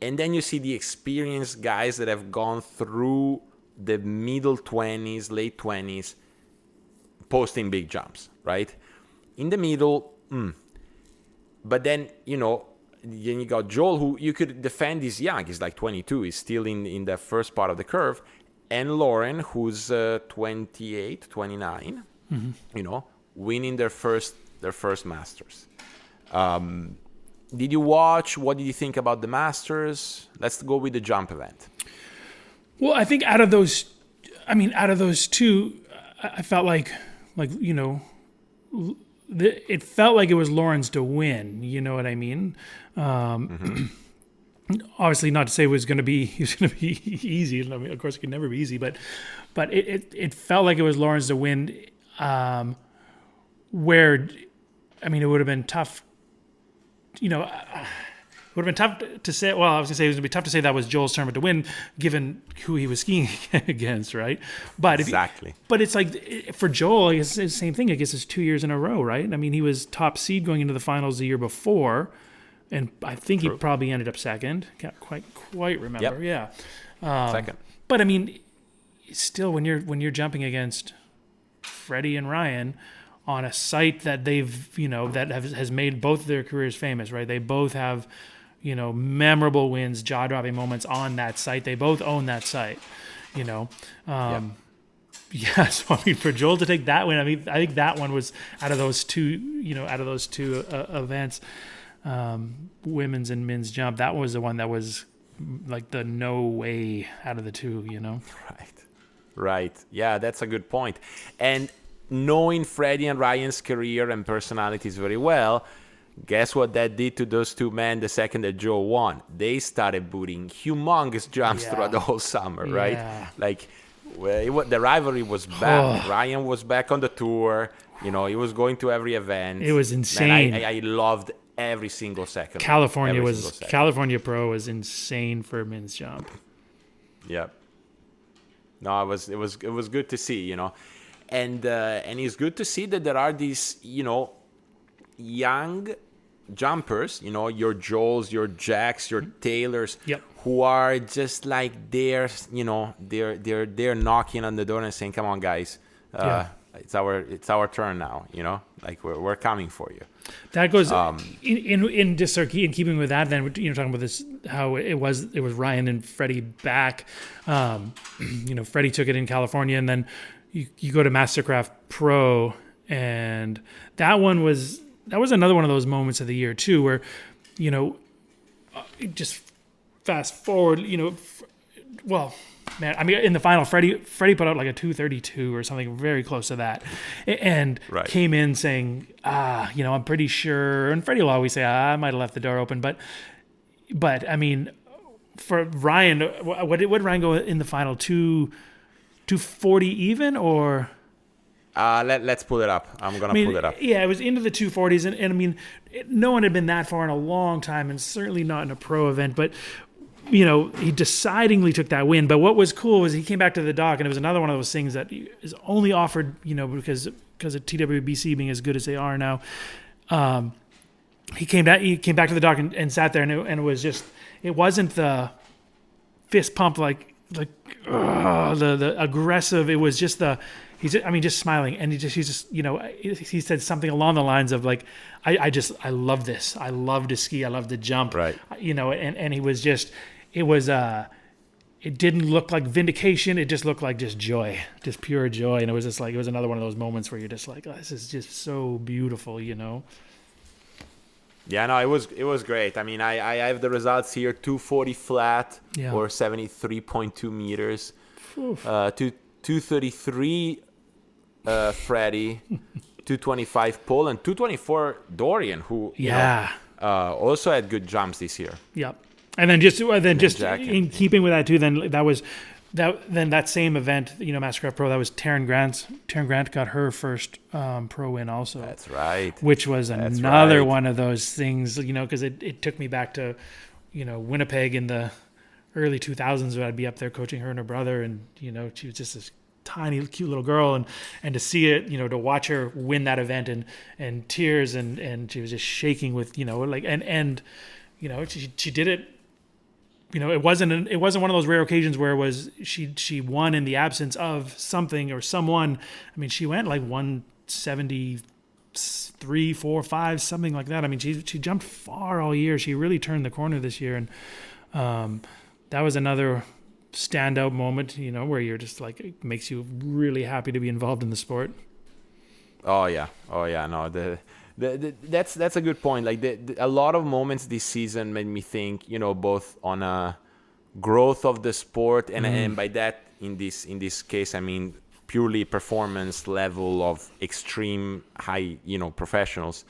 And then you see the experienced guys that have gone through the middle 20s, late 20s, posting big jumps, right? In the middle, But then, then you got Joel, who you could defend is young. He's like 22. He's still in the first part of the curve. And Lauren, who's 28, 29, winning their first Masters. Did you watch? What did you think about the Masters? Let's go with the jump event. Well, I think out of those two, I felt like it felt like it was Lauren's to win. You know what I mean? Obviously, not to say it was going to be easy. I mean, of course, it could never be easy, but it felt like it was Lauren's to win. Where, I mean, it would have been tough. It would have been tough to say. Well, I was going to say it was going to be tough to say that was Joel's tournament to win, given who he was skiing against, right? But exactly. But it's like for Joel, it's the same thing. I guess it's 2 years in a row, right? I mean, he was top seed going into the finals the year before, and I think he probably ended up second. Can't quite remember. Yep. Yeah, second. But I mean, still, when you're jumping against Freddie and Ryan on a site that they've that has made both of their careers famous, right? They both have memorable wins, jaw-dropping moments on that site. They both own that site, Yeah, so I mean, for Joel to take that win, I mean, I think that one was out of those two events, women's and men's jump. That was the one that was like the no way out of the two, Right. Yeah, that's a good point. And knowing Freddie and Ryan's career and personalities very well, guess what that did to those two men the second that Joe won? They started booting humongous jumps throughout the whole summer, right? Like The rivalry was back. Ryan was back on the tour. You know, he was going to every event. It was insane. And I loved every single second. California Pro was insane for men's jump. Yep. No, it was good to see, you know, and it's good to see that there are these, you know, young jumpers, you know, your Joels, your Jacks, your Taylors, who are just like they're knocking on the door and saying, "Come on, guys, it's our turn now," you know, like we're coming for you. That goes in keeping with that. Then, you know, talking about this, how it was Ryan and Freddie back. You know, Freddie took it in California, and then you go to Mastercraft Pro, and that was another one of those moments of the year too, where, you know, just fast forward, you know, well, man, I mean, in the final, Freddie put out like a 2:32 or something very close to that, and came in saying, you know, I'm pretty sure, and Freddie will always say, I might have left the door open, but I mean, for Ryan, what did Ryan go in the final, 240 even, or? Let's pull it up. I'm gonna pull it up. Yeah, it was into the 240s, and I mean, no one had been that far in a long time, and certainly not in a pro event, but, you know, he decidingly took that win. But what was cool was he came back to the dock, and it was another one of those things that is only offered, you know, because of TWBC being as good as they are now. He came back to the dock and sat there, and it was just, it wasn't the fist pump like the aggressive. It was just just smiling, and he's just, you know, he said something along the lines of like, I love this. I love to ski. I love to jump. Right. You know, and he was just, it didn't look like vindication. It just looked like just joy, just pure joy. And it was just like, it was another one of those moments where you're just like, oh, this is just so beautiful, you know? Yeah, no, it was great. I mean, I have the results here: 240 flat, or 73.2 meters, 233 Freddie, 225 Paul, and 224 Dorian, who also had good jumps this year. Yep. And then just in keeping with that too, then that same event, you know, Mastercraft Pro, that was Taryn Grant. Taryn Grant got her first pro win also. That's right. Which was another one of those things, you know, because it took me back to, you know, Winnipeg in the early 2000s, where I'd be up there coaching her and her brother, and, you know, she was just this tiny, cute little girl, and to see it, you know, to watch her win that event, and tears, and she was just shaking with, you know, like, and you know, she did it. You know, it wasn't one of those rare occasions where it was she won in the absence of something or someone. I mean, she went like 173, 4, 5, something like that. I mean, she jumped far all year. She really turned the corner this year, and that was another standout moment, you know, where you're just like, it makes you really happy to be involved in the sport. Oh yeah. No, that's a good point. Like a lot of moments this season made me think, you know, both on a growth of the sport, and by that, in this case, I mean purely performance level of extreme high, you know, professionals.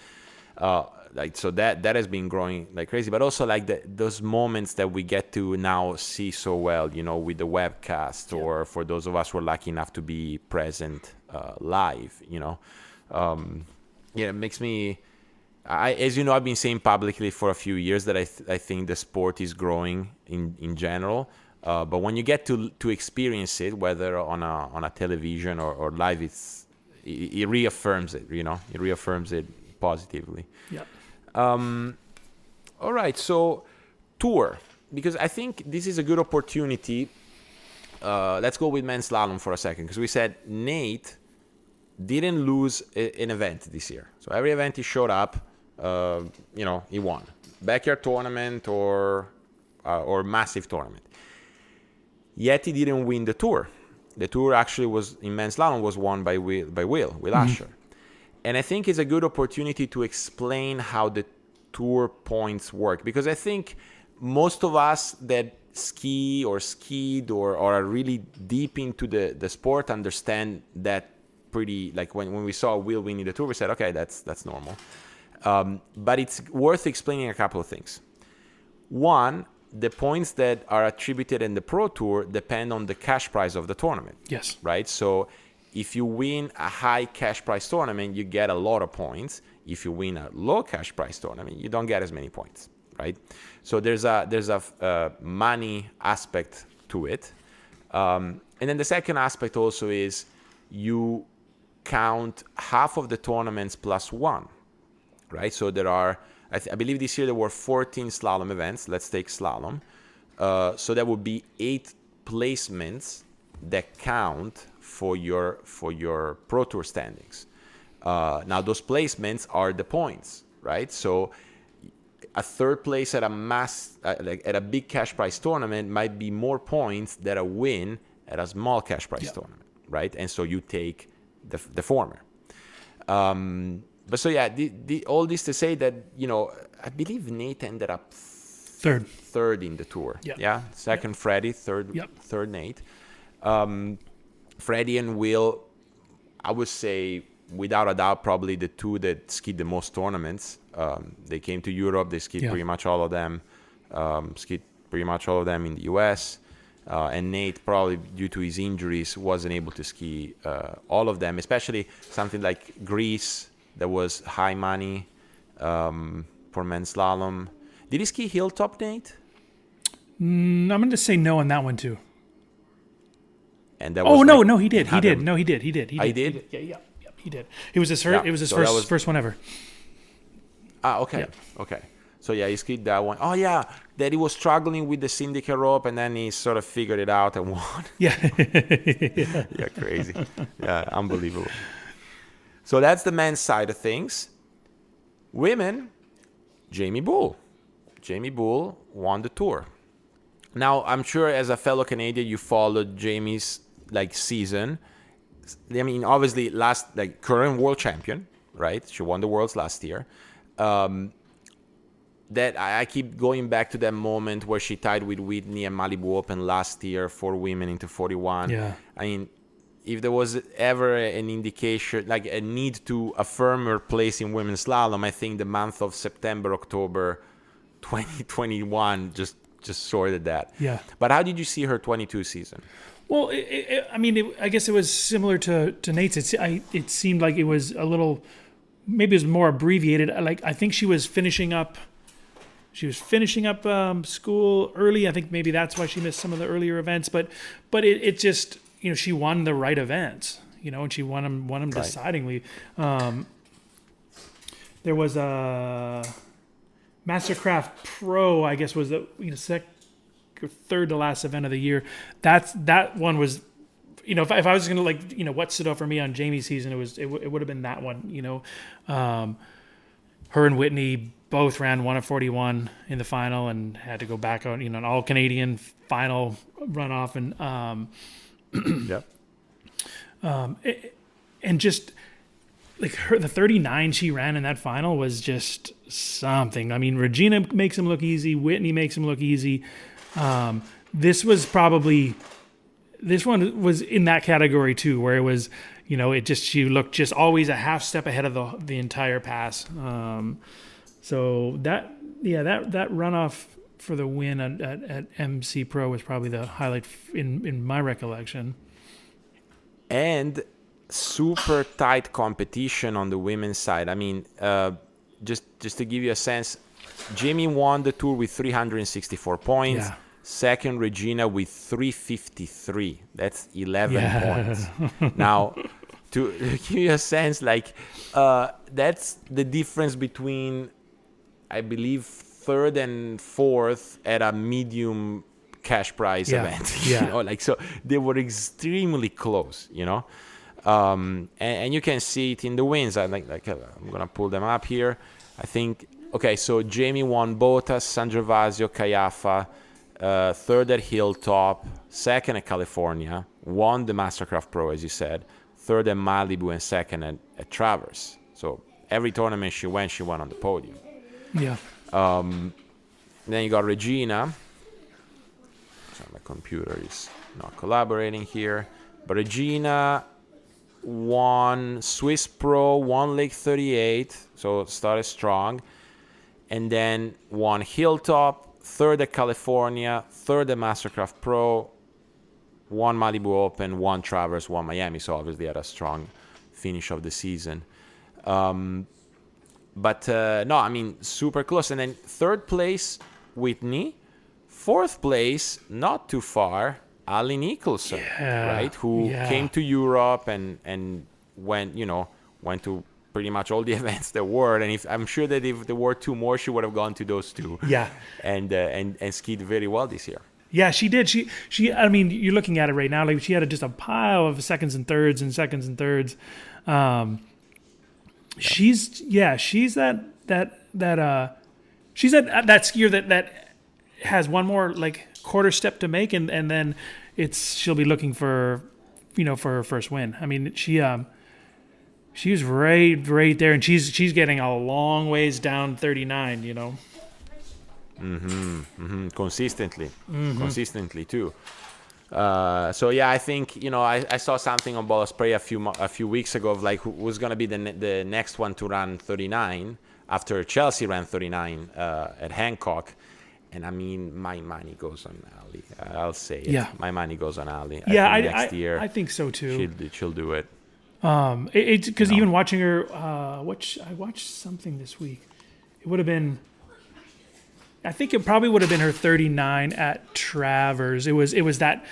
Like, so that has been growing like crazy, but also like those moments that we get to now see so well, you know, with the webcast, or for those of us who are lucky enough to be present live, you know. Yeah, it makes me, as you know, I've been saying publicly for a few years that I think the sport is growing in general. But when you get to experience it, whether on a television or live, it reaffirms it, you know, it reaffirms it positively. Yeah. All right, so tour, because I think this is a good opportunity. Let's go with men's slalom for a second, because we said Nate didn't lose an event this year. So every event he showed up, you know, he won. Backyard tournament or massive tournament. Yet he didn't win the tour. The tour actually was, in men's slalom, was won by Will Asher. And I think it's a good opportunity to explain how the tour points work, because I think most of us that ski or skied or are really deep into the sport understand that pretty, like when we saw Will winning the tour, we said, okay, that's normal. But it's worth explaining a couple of things. One, the points that are attributed in the Pro Tour depend on the cash prize of the tournament. Yes. Right? So if you win a high cash prize tournament, you get a lot of points. If you win a low cash prize tournament, you don't get as many points, right? So there's a money aspect to it. And then the second aspect also is you count half of the tournaments plus one, right? So there are, I believe this year there were 14 slalom events. Let's take slalom. So that would be 8 placements that count for your Pro Tour standings. Now those placements are the points, right? So a third place at a big cash prize tournament might be more points than a win at a small cash prize tournament, right? And so you take the former. But so yeah, all this to say that, you know, I believe Nate ended up third in the tour. Yeah. Second Freddie, third Nate. Freddie and Will, I would say without a doubt probably the two that skied the most tournaments. They came to Europe, they skied pretty much all of them. Skied pretty much all of them in the US. And Nate, probably due to his injuries, wasn't able to ski all of them, especially something like Greece that was high money for men's slalom. Did he ski hilltop, Nate? I'm going to say no on that one too. And that was no, he did. He did. No, he did. He did? Yeah, he did. It was his first. It was his first one ever. Okay. Yeah. Okay. So yeah, he skied that one. Oh yeah, that he was struggling with the syndicate rope, and then he sort of figured it out and won. Yeah. Yeah, crazy. Yeah, unbelievable. So that's the men's side of things. Women, Jamie Bull. Jamie Bull won the tour. Now, I'm sure as a fellow Canadian, you followed Jamie's season. I mean, obviously, current world champion, right? She won the Worlds last year. That I keep going back to that moment where she tied with Whitney and Malibu Open last year for women into 41. Yeah. I mean, if there was ever an indication, like a need to affirm her place in women's slalom, I think the month of September, October 2021 just sorted that. Yeah. But how did you see her 22 season? Well, I guess it was similar to Nate's. It seemed like it was a little, maybe it was more abbreviated. I think she was finishing up school early. I think maybe that's why she missed some of the earlier events. But it just, you know, she won the right events, you know, and she won them right. Decidingly. There was a Mastercraft Pro, I guess, was the third to last event of the year. That one was, you know, if I was gonna what stood out for me on Jamie's season, it would have been that one. You know, her and Whitney both ran 1 of 41 in the final and had to go back on, you know, an all Canadian final runoff and and just like the 39 she ran in that final was just something. I mean, Regina makes him look easy. Whitney makes him look easy. This one was in that category too, where it was, you know, she looked just always a half step ahead of the entire pass. So that runoff for the win at MC Pro was probably the highlight in my recollection. And super tight competition on the women's side. I mean, just to give you a sense, Jamie won the tour with 364 points. Yeah. Second, Regina with 353. That's 11 points. Now, to give you a sense, that's the difference between, I believe, third and fourth at a medium cash prize event. Yeah. You know, so they were extremely close, you know. And you can see it in the wins. I'm gonna pull them up here. I think, okay, so Jamie won Botas, San Gervasio, Caiafa, third at Hilltop, second at California, won the Mastercraft Pro, as you said, third at Malibu, and second at Traverse. So every tournament she won on the podium. Yeah. Then you got Regina. So my computer is not collaborating here. But Regina won Swiss Pro, won Lake 38, so started strong. And then won Hilltop, third at California, third at Mastercraft Pro, one Malibu Open, one Traverse, one Miami. So obviously had a strong finish of the season. But no, I mean, super close. And then third place, Whitney. Fourth place, not too far, Ali Nicholson, right? Who came to Europe and went to pretty much all the events there were. And I'm sure that if there were two more, she would have gone to those two. Yeah. And skied very well this year. Yeah, she did. She. I mean, you're looking at it right now. Like she had just a pile of seconds and thirds. She's that skier that has one more like quarter step to make, and then she'll be looking for her first win. I mean, she was right there, and she's getting a long ways down 39. Consistently too. So yeah, I think I saw something on Ball Spray a few weeks ago of like who's gonna be the next one to run 39 after Chelsea ran 39 at Hancock, and I mean my money goes on Ali. I'll say it. Yeah, my money goes on Ali. Next year I think so too. She'll do it. It's because even watching her, I watched something this week. It would have been. I think it probably would have been her 39 at Travers. It was that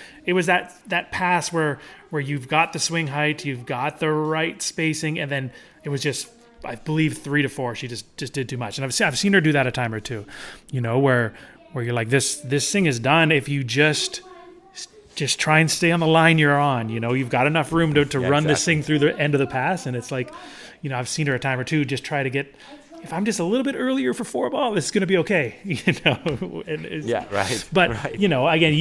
pass where you've got the swing height, you've got the right spacing, and then it was just, I believe, 3 to 4. She just did too much, and I've seen her do that a time or two. Where you're like, this thing is done if you just try and stay on the line you're on. You've got enough room to run this thing through the end of the pass, and it's like, I've seen her a time or two just try to get. If I'm just a little bit earlier for 4-ball, this is going to be okay, Yeah, right. But right. Again,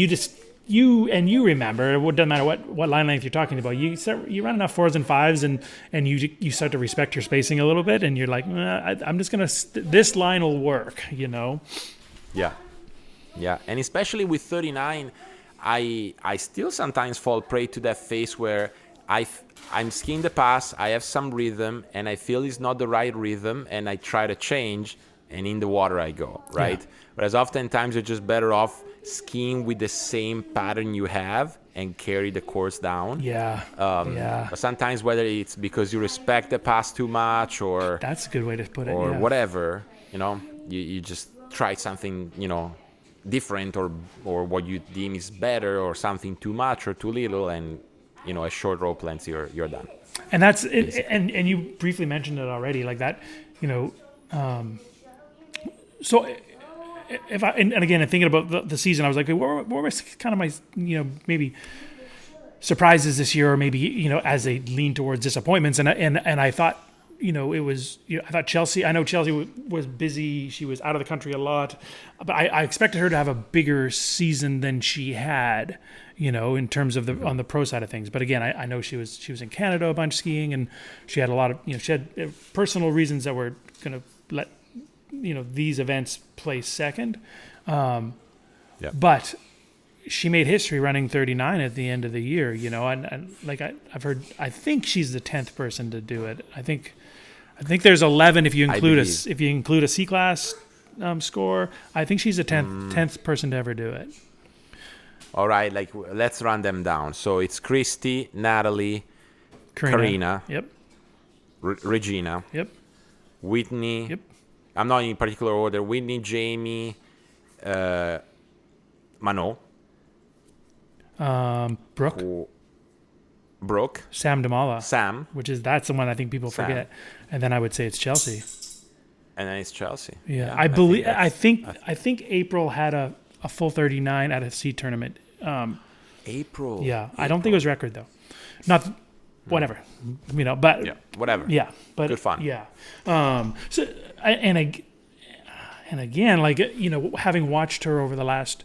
you remember. It doesn't matter what line length you're talking about. You run enough 4s and 5s, and you start to respect your spacing a little bit, and you're like, I'm just gonna. This line will work, Yeah, and especially with 39, I still sometimes fall prey to that phase where I'm skiing the pass, I have some rhythm, and I feel it's not the right rhythm, and I try to change, and in the water I go, right? Yeah. Whereas oftentimes you're just better off skiing with the same pattern you have and carry the course down. But sometimes whether it's because you respect the pass too much or... That's a good way to put it, or whatever, you just try something, different or what you deem is better or something too much or too little, and... a short rope length, you're done. And that's it. And you briefly mentioned it already, like that. So if and again, thinking about the season, I was like, what were kind of my maybe surprises this year, or maybe as they lean towards disappointments, and I thought it was I thought Chelsea. I know Chelsea was busy; she was out of the country a lot, but I expected her to have a bigger season than she had. In terms of on the pro side of things. But again, I know she was in Canada a bunch skiing, and she had a lot of, she had personal reasons that were going to let, these events place second. But she made history running 39 at the end of the year, and like I've heard, I think she's the 10th person to do it. I think there's 11 if you include a C class score. I think she's the 10th person to ever do it. All right, let's run them down. So it's Christy, Natalie, Karina. Yep. Regina. Yep. Whitney. Yep. I'm not in particular order. Whitney, Jamie, Mano. Brooke. Sam Damala. Sam. That's the one I think people forget. And then I would say it's Chelsea. And then it's Chelsea. Yeah. I think April had a full 39 at a C tournament. April. Yeah. I don't think it was record though. Not whatever. But yeah, whatever. Yeah. But good fun. Yeah. So and again, having watched her over the last,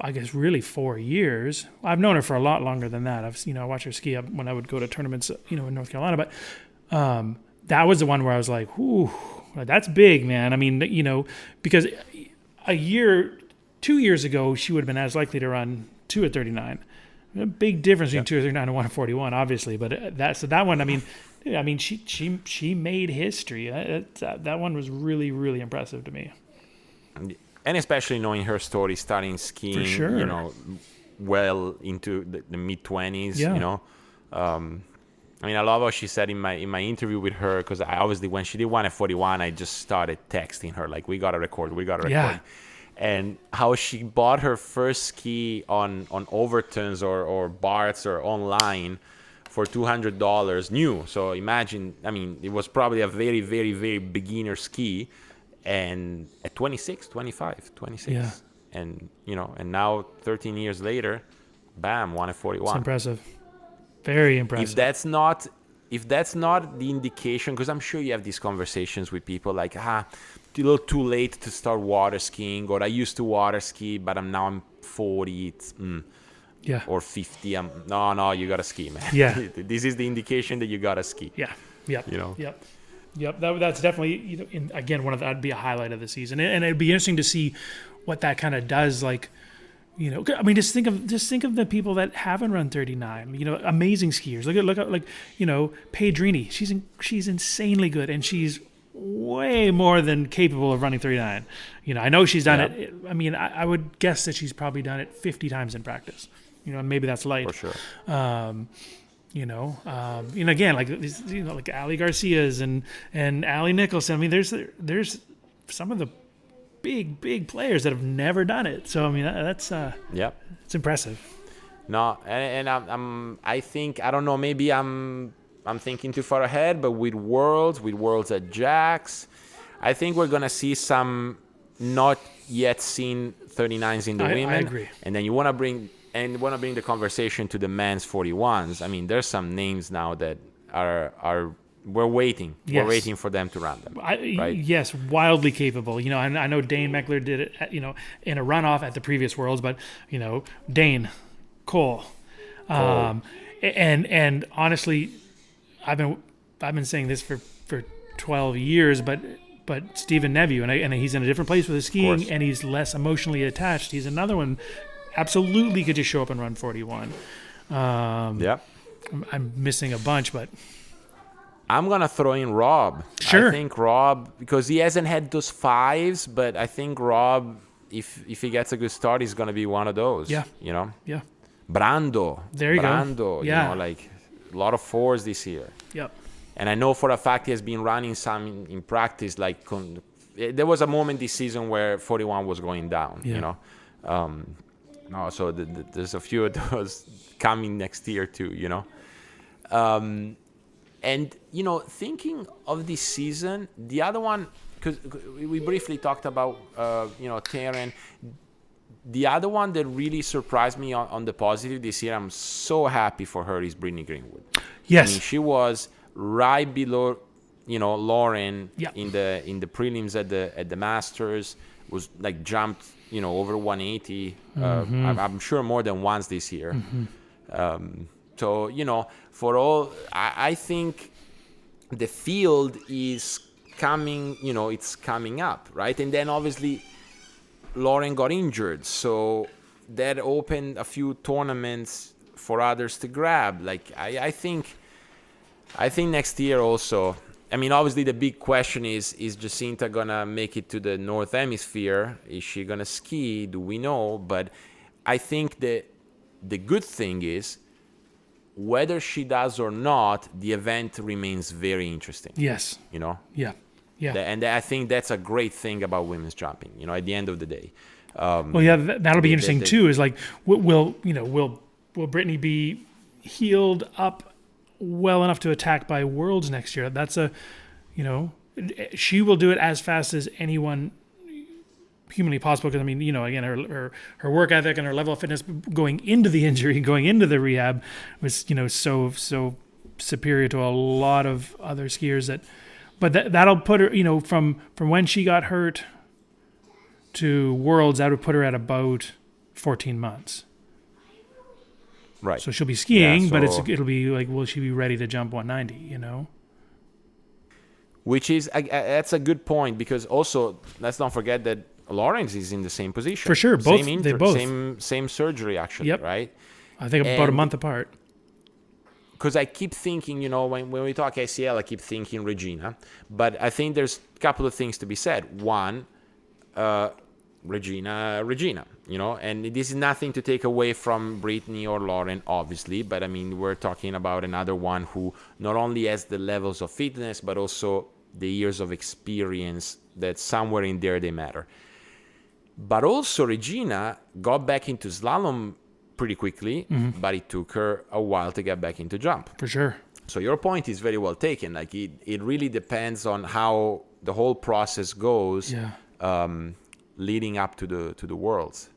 I guess, really 4 years. I've known her for a lot longer than that. I watched her ski up when I would go to tournaments, in North Carolina. But that was the one where I was like, "Ooh, that's big, man." I mean, because 2 years ago, she would have been as likely to run 2 at 39. A big difference between 2 at 39 and 1 at 41, obviously. But that one, I mean, she made history. That one was really, really impressive to me. and especially knowing her story, starting skiing, For sure. you know, well into the mid-20s, Yeah. you know. I mean, I love how she said in my interview with her, because I obviously, when she did one at 41, I just started texting her, like, we got to record. Yeah. And how she bought her first ski on Overtons or Barts or online for $200 new. So imagine, I mean, it was probably a very, very, very beginner ski. And at 26. Yeah. And, you know, and now 13 years later, bam, one at 41. It's impressive. Very impressive. If that's not the indication, because I'm sure you have these conversations with people like, a little too late to start water skiing, or I used to water ski, but I'm 40, it's, yeah. or 50. No, you gotta ski, man. Yeah. This is the indication that you gotta ski. Yeah. Yep. You know. Yep. That's definitely, you know, again, that'd be a highlight of the season, and it'd be interesting to see what that kind of does. Like, you know, I mean, just think of the people that haven't run 39. You know, amazing skiers. Look at like, you know, Pedrini. She's insanely good, and she's way more than capable of running 39. You know, I know she's done it. I mean, I would guess that she's probably done it 50 times in practice. You know, and maybe that's light. For sure. You know, and again, like these, you know, like Ali Garcia's and Ali Nicholson. I mean, there's some of the big players that have never done it. So I mean, that's it's impressive. No, and I think, I don't know, maybe I'm thinking too far ahead, but with Worlds at Jax, I think we're gonna see some not yet seen 39s in the women. I agree. And then you want to bring the conversation to the men's 41s. I mean, there's some names now that are we're waiting. Yes. We're waiting for them to run them. Right? Yes, wildly capable. You know, I know Dane Meckler did it, you know, in a runoff at the previous Worlds, but, you know, Dane, Cole. And honestly, I've been saying this for 12 years, but Stephen Neveu, and he's in a different place with his skiing, and he's less emotionally attached. He's another one, absolutely could just show up and run 41. I'm missing a bunch, but I'm going to throw in Rob. Sure. I think Rob, because he hasn't had those fives, but I think Rob, if he gets a good start, he's going to be one of those. Yeah. You know? Yeah. Brando. There you go. Yeah. You know, like a lot of fours this year. Yep. And I know for a fact he has been running some in practice. Like there was a moment this season where 41 was going down, you know? No, so there's a few of those coming next year too, you know? And, you know, thinking of this season, the other one, because we briefly talked about, you know, Taryn. The other one that really surprised me on the positive this year, I'm so happy for her, is Brittany Greenwood. Yes. I mean, she was right below, you know, Lauren in the prelims at the Masters, was like jumped, you know, over 180. I'm sure more than once this year. So, you know, for all, I think the field is coming, you know, it's coming up, right? And then obviously Lauren got injured, so that opened a few tournaments for others to grab. Like, I think next year also, I mean, obviously the big question is Jacinta gonna make it to the North Hemisphere? Is she gonna ski? Do we know? But I think the good thing is, whether she does or not, the event remains very interesting. Yes. You know? Yeah. Yeah. And I think that's a great thing about women's jumping, you know, at the end of the day. Well, yeah, that'll be interesting too, is like, will Brittany be healed up well enough to attack by Worlds next year? That's you know, she will do it as fast as anyone humanly possible, because I mean, you know, again, her work ethic and her level of fitness going into the injury, going into the rehab, was, you know, so superior to a lot of other skiers but that'll put her, you know, from when she got hurt to Worlds, that would put her at about 14 months. Right. So she'll be skiing, but it'll be like, will she be ready to jump 190, you know? Which is, that's a good point, because also, let's not forget that Lawrence is in the same position. For sure. Same surgery, actually, yep. Right? I think about a month apart. Because I keep thinking, you know, when we talk ACL, I keep thinking Regina. But I think there's a couple of things to be said. One, Regina, and this is nothing to take away from Brittany or Lauren, obviously, but I mean, we're talking about another one who not only has the levels of fitness, but also the years of experience that somewhere in there they matter. But also Regina got back into slalom pretty quickly, but it took her a while to get back into jump. For sure. So your point is very well taken. Like it really depends on how the whole process goes. Yeah. Leading up to the Worlds,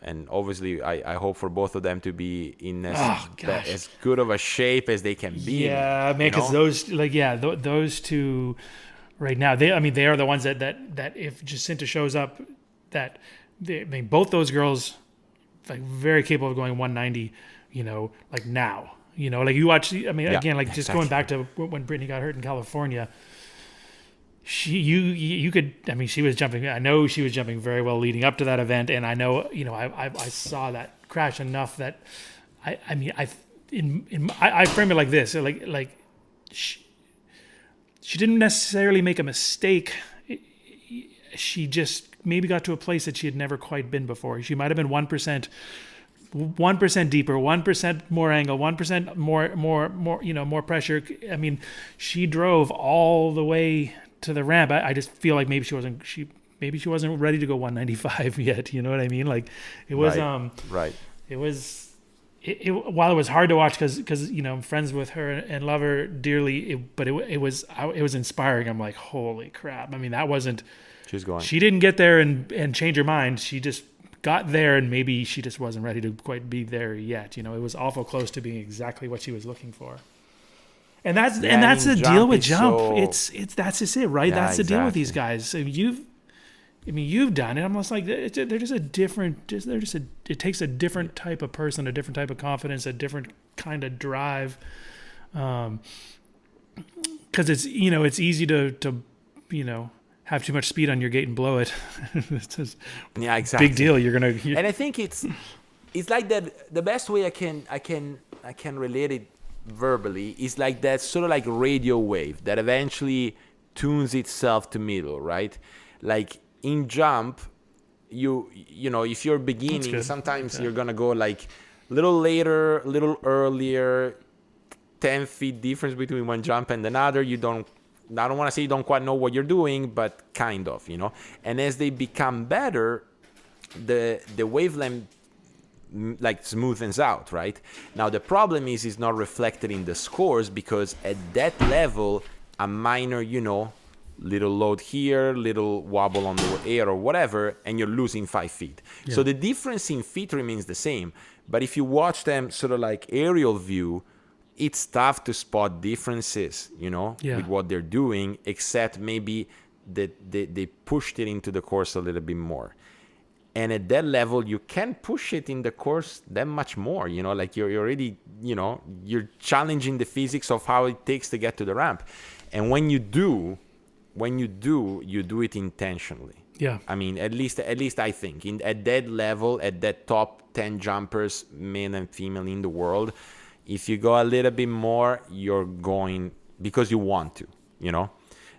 and obviously I hope for both of them to be in as good of a shape as they can be. Yeah, man, because those two right now, they are the ones that if Jacinta shows up, both those girls like very capable of going 190. Like now, like you watch. Again, like just going back to when Brittany got hurt in California. You could, she was jumping. I know she was jumping very well leading up to that event, and I know, I saw that crash enough that I frame it like this, like she didn't necessarily make a mistake. She just maybe got to a place that she had never quite been before. She might have been 1% deeper, 1% more angle, 1% more pressure. She drove all the way to the ramp. I just feel like maybe she wasn't ready to go 195 yet. You know what I mean? Like it was right. It was while it was hard to watch because I'm friends with her and love her dearly. It was inspiring. I'm like, holy crap! That wasn't. She's going. She didn't get there and change her mind. She just got there, and maybe she just wasn't ready to quite be there yet. It was awful close to being exactly what she was looking for. And that's the deal with jump. That's just it, right? That's the deal with these guys. You've done it. I'm almost like they're just a different. It takes a different type of person, a different type of confidence, a different kind of drive. Because it's it's easy to have too much speed on your gate and blow it. It's just exactly. Big deal. And I think it's like that. The best way I can relate it verbally is like that sort of like radio wave that eventually tunes itself to middle, right? Like in jump, if you're beginning, sometimes you're gonna go like a little later, a little earlier, 10 feet difference between one jump and another. I don't want to say you don't quite know what you're doing, but kind of, and as they become better, the wavelength like smoothens out, right? Now the problem is it's not reflected in the scores because at that level a minor little load here, little wobble on the air or whatever, and you're losing 5 feet. So the difference in feet remains the same, but if you watch them sort of like aerial view, it's tough to spot differences with what they're doing, except maybe that they pushed it into the course a little bit more. And at that level, you can push it in the course that much more, like you're already, you're challenging the physics of how it takes to get to the ramp. And when you do it intentionally. Yeah. At least I think at that level, at that top 10 jumpers, male and female in the world, if you go a little bit more, you're going because you want to,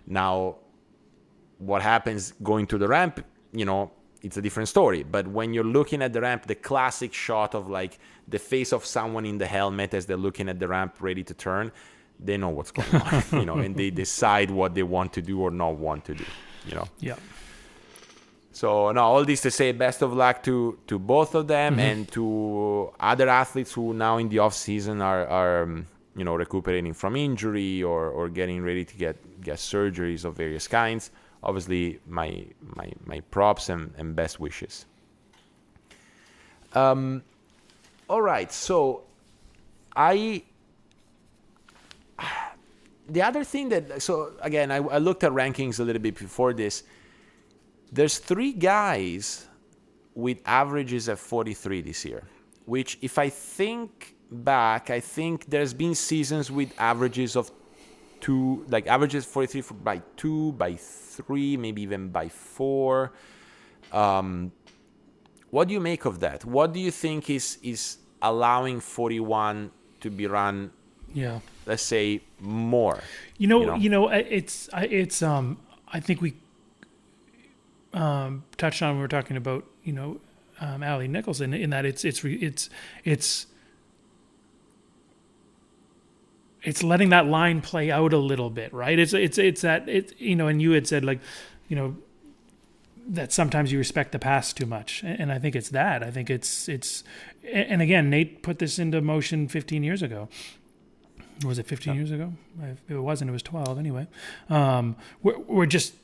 Now, what happens going to the ramp, it's a different story. But when you're looking at the ramp, the classic shot of like the face of someone in the helmet as they're looking at the ramp ready to turn, they know what's going on, and they decide what they want to do or not want to do, Yeah. So no, all this to say, best of luck to both of them and to other athletes who now in the off season are recuperating from injury or getting ready to get surgeries of various kinds. Obviously, my props and best wishes. All right, so the other thing again, I looked at rankings a little bit before this. There's 3 guys with averages at 43 this year, which if I think back, I think there's been seasons with averages of 2, like averages 43 by 2, by 3, maybe even by 4. What do you make of that? What do you think is allowing 41 to be run? Yeah. Let's say more. It's I think touched on when we were talking about, Allie Nichols, in that it's letting that line play out a little bit, right? It's that and you had said, like, that sometimes you respect the past too much, and I think it's that. I think it's and again, Nate put this into motion 15 years ago. Was it 15 years ago? If it wasn't, it was 12 anyway. We're just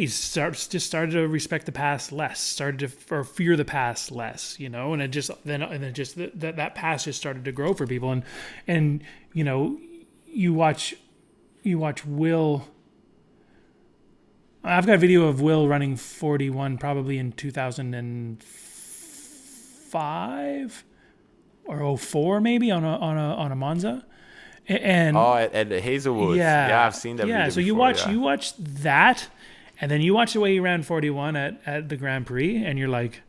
started to respect the past less, started to or fear the past less, and that past just started to grow for people, and you watch Will. I've got a video of Will running 41 probably in 2005 or 04 maybe on a Monza. And at the Hazelwood. Yeah, I've seen that video. Yeah, so you watch that, and then you watch the way he ran 41 at the Grand Prix, and you're like,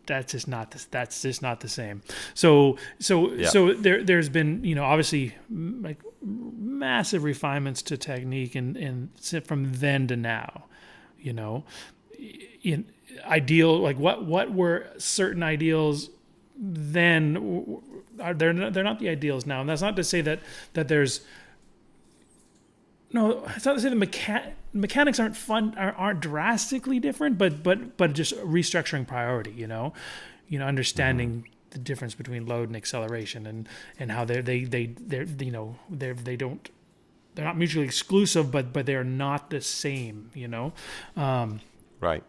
that's just not the same. So there's been, obviously, like, massive refinements to technique and from then to now, in ideal, like what were certain ideals then, they're not the ideals now. And that's not to say that there's no, it's not to say the mechanics aren't drastically different, but just restructuring priority, understanding the difference between load and acceleration, and how they're not mutually exclusive, but they're not the same, Right.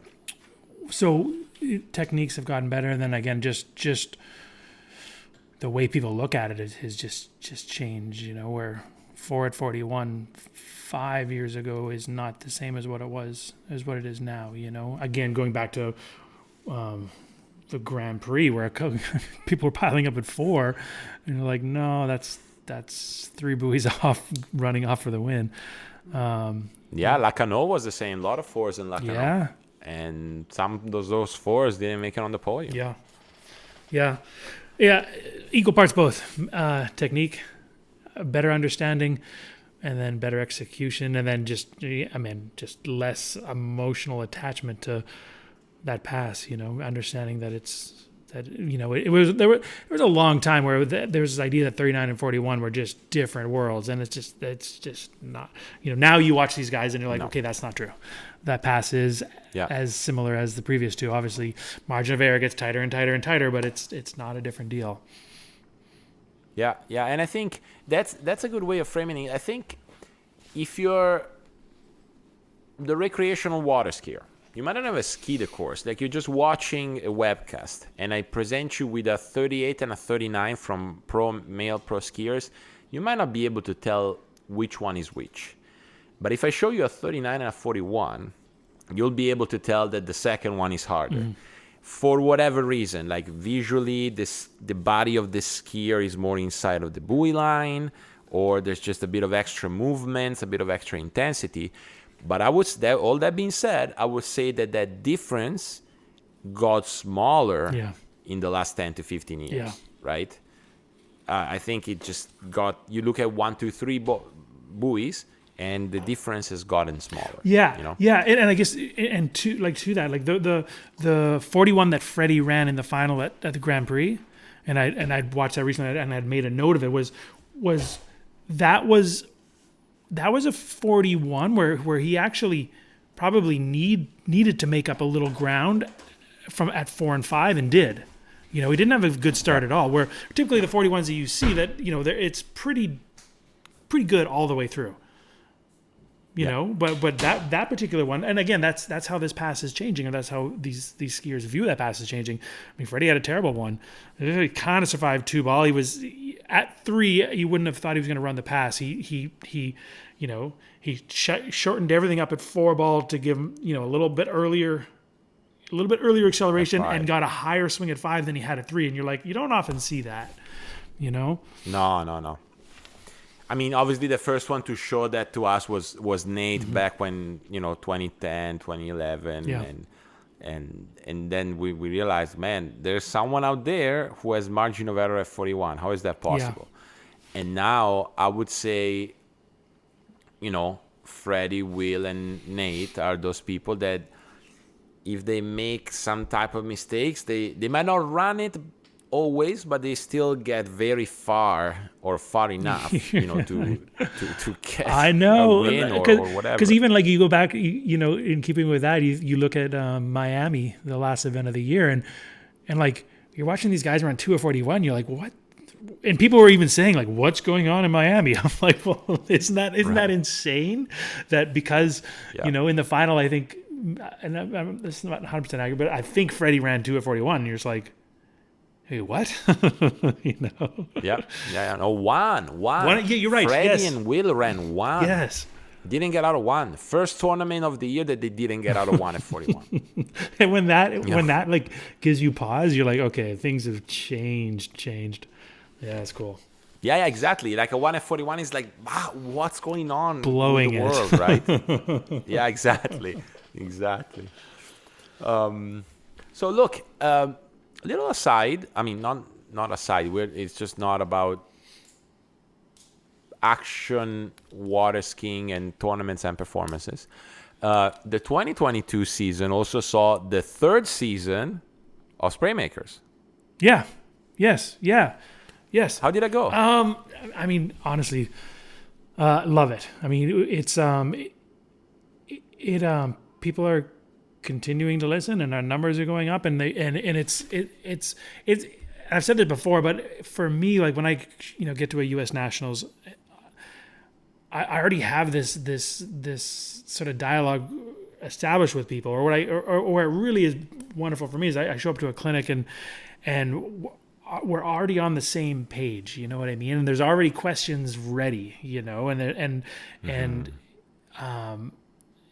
So techniques have gotten better, and then again, just the way people look at it has just changed, where 4 at 41 5 years ago is not the same as what it is now, again, going back to the Grand Prix where people were piling up at 4, and you're like, no, that's 3 buoys off, running off for the win. Lacano was the same, a lot of 4s in Lacano. Yeah. And some of those 4s didn't make it on the podium. Yeah. Equal parts both. Technique, better understanding, and then better execution, and then just less emotional attachment to that pass. Understanding that it was there was a long time where there was this idea that 39 and 41 were just different worlds, and it's just not. Now you watch these guys and you're like, okay, that's not true. That pass is as similar as the previous two. Obviously, margin of error gets tighter and tighter and tighter, but it's not a different deal. Yeah, and I think that's a good way of framing it. I think if you're the recreational water skier, you might not have a ski course, like you're just watching a webcast, and I present you with a 38 and a 39 from male pro skiers, you might not be able to tell which one is which. But if I show you a 39 and a 41, you'll be able to tell that the second one is harder. Mm-hmm. For whatever reason, like visually, the body of the skier is more inside of the buoy line, or there's just a bit of extra movements, a bit of extra intensity. But all that being said, I would say that difference got smaller in the last 10 to 15 years, right? I think it just you look at 1, 2, 3 buoys, and the difference has gotten smaller. Yeah. And I guess, and to that, like the 41 that Freddie ran in the final at the Grand Prix, and I'd watched that recently, and I'd made a note of it, was a 41 where he actually probably needed to make up a little ground at 4 and 5, and did. He didn't have a good start at all. Where typically the 41s that you see, that it's pretty good all the way through. But that particular one, and again, that's how this pass is changing, and that's how these skiers view that pass is changing. I mean, Freddie had a terrible one. He kind of survived 2-ball. He was at 3. You wouldn't have thought he was going to run the pass. He shortened everything up at 4-ball to give him a little bit earlier acceleration, and got a higher swing at 5 than he had at 3. And you're like, you don't often see that, No. I mean, obviously, the first one to show that to us was Nate back when 2010, 2011, and then we realized, man, there's someone out there who has margin of error at 41. How is that possible? Yeah. And now I would say, Freddie, Will, and Nate are those people that if they make some type of mistakes, they might not run it always, but they still get very far or far enough, to get I know, a win or whatever. Because even like you go back, in keeping with that, you look at Miami, the last event of the year, and like you're watching these guys run 2:41, you're like, what? And people were even saying like, what's going on in Miami? I'm like, well, isn't that insane? That because in the final, I think, and this is not 100% accurate, but I think Freddie ran 2:41, and you're just like, hey, what? Yeah. No, one. Yeah, you're right. Freddie yes. and Will ran one. Yes. Didn't get out of one. First tournament of the year that they didn't get out of one at 41. And when that like gives you pause, you're like, okay, things have changed. Yeah, that's cool. Yeah, exactly. Like a 1 at 41 is like, wow, what's going on blowing in the world, right? Yeah, exactly. So look, little aside, I mean, not aside, it's just not about action water skiing and tournaments and performances. The 2022 season also saw the third season of Spraymakers. Yeah. Yes. Yeah. Yes. How did it go? I mean, honestly, love it. I mean, it's people are continuing to listen, and our numbers are going up, and it's I've said it before, but for me, like when I get to a U.S. Nationals, I already have this sort of dialogue established with people, or what really is wonderful for me is I show up to a clinic and we're already on the same page, you know what I mean? And there's already questions ready,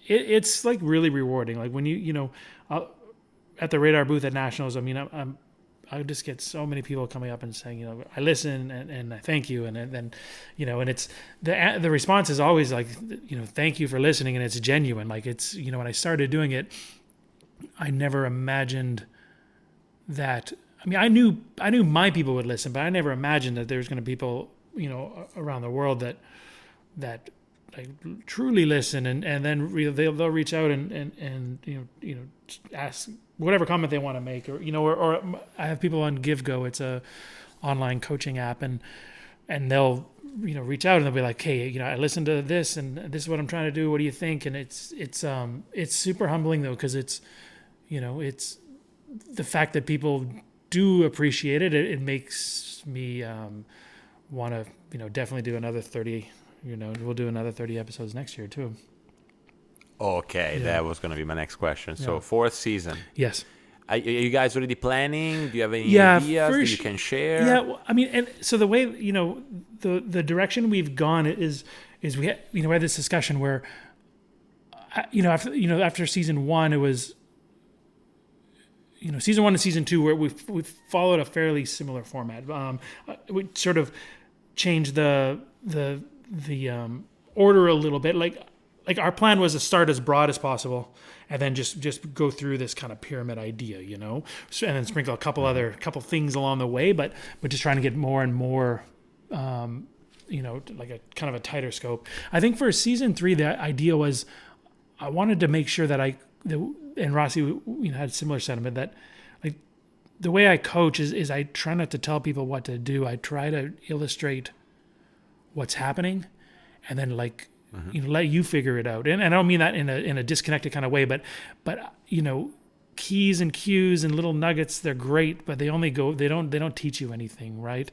it's like really rewarding. Like when at the Radar booth at Nationals, I mean, I just get so many people coming up and saying, I listen and I thank you. And then, and it's the response is always like, thank you for listening. And it's genuine. Like it's, when I started doing it, I never imagined that. I mean, I knew my people would listen, but I never imagined that there's going to be people, around the world that like truly listen and then they'll reach out and ask whatever comment they want to make, or I have people on GiveGo. It's a online coaching app, and they'll reach out and they'll be like, hey, I listened to this and this is what I'm trying to do. What do you think? And it's super humbling though, because it's the fact that people do appreciate it. It makes me want to definitely do another 30. We'll do another 30 episodes next year too. Okay, Yeah. that was going to be my next question. So Yeah. fourth season. Yes. Are you guys already planning? Do you have any ideas that you can share? Yeah, well, I mean, and so the way the direction we've gone is we had we had this discussion where after season one it was season 1 and season 2 where we've followed a fairly similar format. We sort of changed the order a little bit. Like our plan was to start as broad as possible and then just go through this kind of pyramid idea, and then sprinkle a couple things along the way, but just trying to get more and more, like a kind of a tighter scope. I think for season 3, the idea was I wanted to make sure that and Rossi, had similar sentiment that like the way I coach is I try not to tell people what to do. I try to illustrate what's happening and then let you figure it out. And I don't mean that in a disconnected kind of way, but keys and cues and little nuggets, they're great, but they don't teach you anything, right?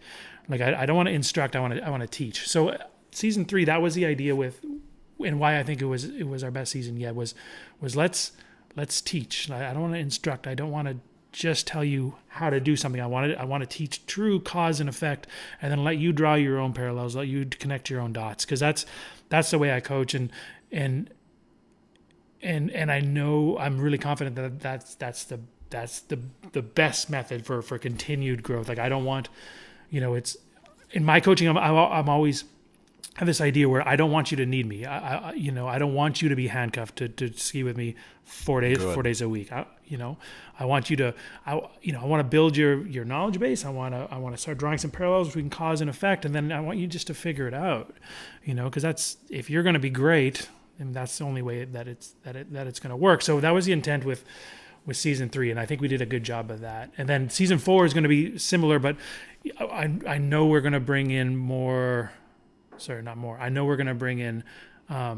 Like I don't want to instruct, I want to teach. So season 3, that was the idea with, and why I think it was our best season yet was let's teach. I don't want to instruct. I don't want to just tell you how to do something. I want to teach true cause and effect, and then let you draw your own parallels, let you connect your own dots, because that's the way I coach, and I know I'm really confident that's the best method for continued growth. Like I don't want, it's in my coaching. I'm always have this idea where I don't want you to need me. I don't want you to be handcuffed to ski with me 4 days a week. I want you to, I want to build your knowledge base. I want to start drawing some parallels between cause and effect. And then I want you just to figure it out, cause that's, if you're going to be great, and that's the only way that it's going to work. So that was the intent with season 3, and I think we did a good job of that. And then season 4 is going to be similar, but I know we're going to bring in more. Sorry, not more. I know we're going to bring in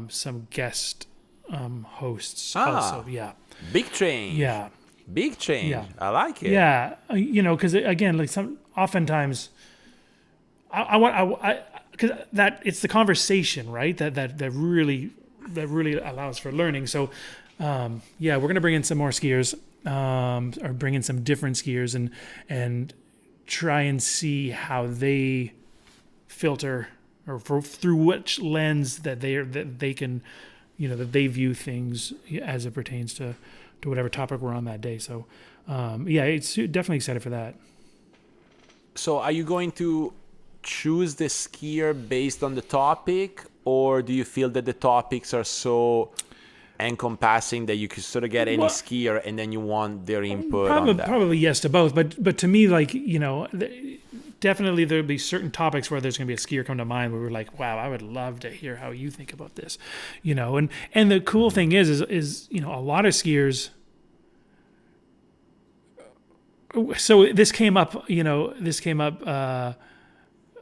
some guest hosts also. Yeah. Big change. Yeah. Big change. Yeah. I like it. Yeah. Because again, like oftentimes, because that it's the conversation, right? That really allows for learning. So, we're going to bring in some more skiers, or bring in some different skiers, and try and see how they filter or through which lens that they can, that they view things as it pertains to whatever topic we're on that day. So, it's definitely excited for that. So are you going to choose the skier based on the topic, or do you feel that the topics are so encompassing that you could sort of get any skier and then you want their input on that? Probably yes to both, but to me, like, definitely there'll be certain topics where there's going to be a skier come to mind where we're like, wow, I would love to hear how you think about this, and the cool thing is a lot of skiers. So this came up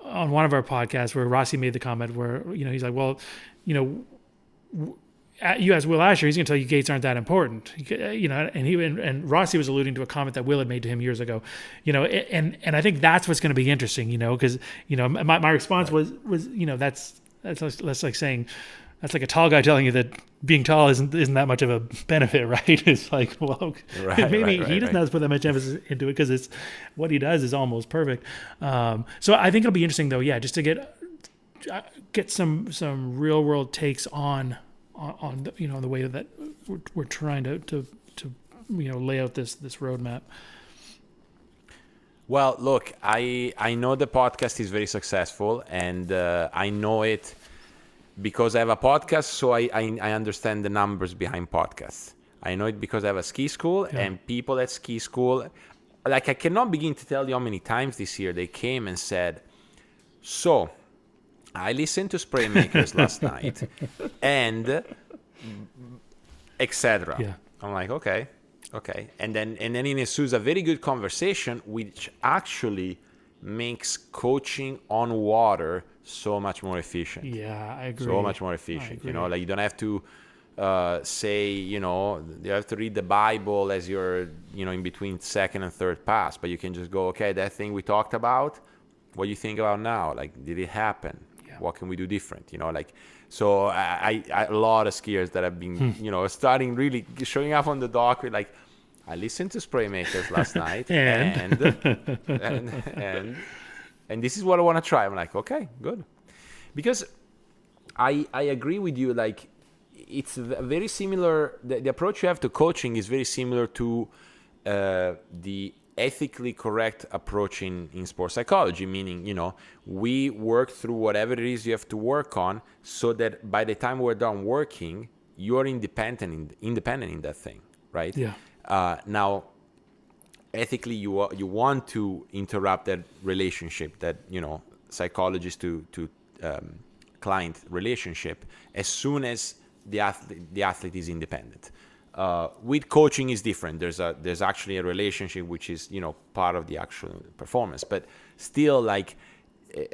on one of our podcasts where Rossi made the comment where, he's like, well, you ask Will Asher, he's going to tell you gates aren't that important, and Rossi was alluding to a comment that Will had made to him years ago, and I think that's what's going to be interesting, because, my response was, that's like saying, that's like a tall guy telling you that being tall isn't that much of a benefit, right? It's like, well, maybe he doesn't have to put that much emphasis into it because it's what he does is almost perfect. So I think it'll be interesting though, just to get some real world takes on the way that we're trying to lay out this roadmap. Well, look, I know the podcast is very successful, and I know it because I have a podcast, so I understand the numbers behind podcasts. I know it because I have a ski school, and people at ski school, like, I cannot begin to tell you how many times this year they came and said, so I listened to Spraymakers last night, and etc. Yeah. I'm like, okay. And then it ensues a very good conversation, which actually makes coaching on water so much more efficient. Yeah, I agree. So much more efficient. Like, you don't have to say, you have to read the Bible as you're, in between second and third pass, but you can just go, okay, that thing we talked about, what do you think about now? Like, did it happen? Yeah. What can we do different? So I a lot of skiers that have been, starting really showing up on the dock with like, I listened to Spraymakers last night and this is what I want to try. I'm like, okay, good. Because I agree with you. Like, it's very similar. The approach you have to coaching is very similar to the ethically correct approach in sports psychology, meaning, we work through whatever it is you have to work on so that by the time we're done working, you're independent in that thing, right? Yeah. Now, ethically, you want to interrupt that relationship, that psychologist to client relationship, as soon as the athlete is independent. With coaching is different. There's actually a relationship which is part of the actual performance, but still, like,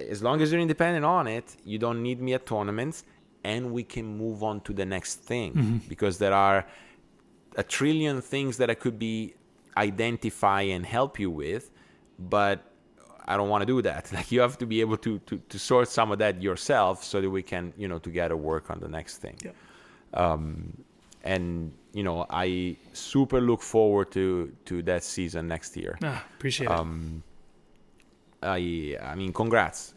as long as you're independent on it, you don't need me at tournaments, and we can move on to the next thing, because there are a trillion things that I could be identify and help you with, but I don't want to do that. Like, you have to be able to sort some of that yourself so that we can together work on the next thing. Yeah. And I super look forward to that season next year. Appreciate it. I mean, congrats.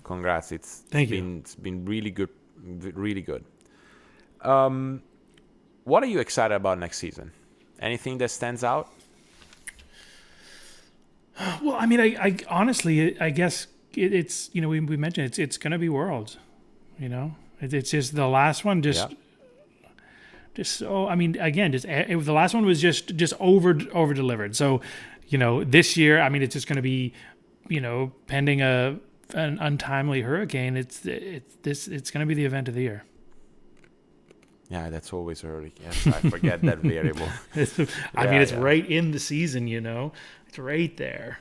It's been really good, really good. What are you excited about next season? Anything that stands out? Well, I mean, I honestly, I guess it's we mentioned it's going to be Worlds. It's just the last one just so, I mean, again, the last one was just over delivered. So, this year, I mean, it's just going to be, pending an untimely hurricane, it's going to be the event of the year. Yeah, that's always early. Yes, I forget that variable. It's right in the season, it's right there.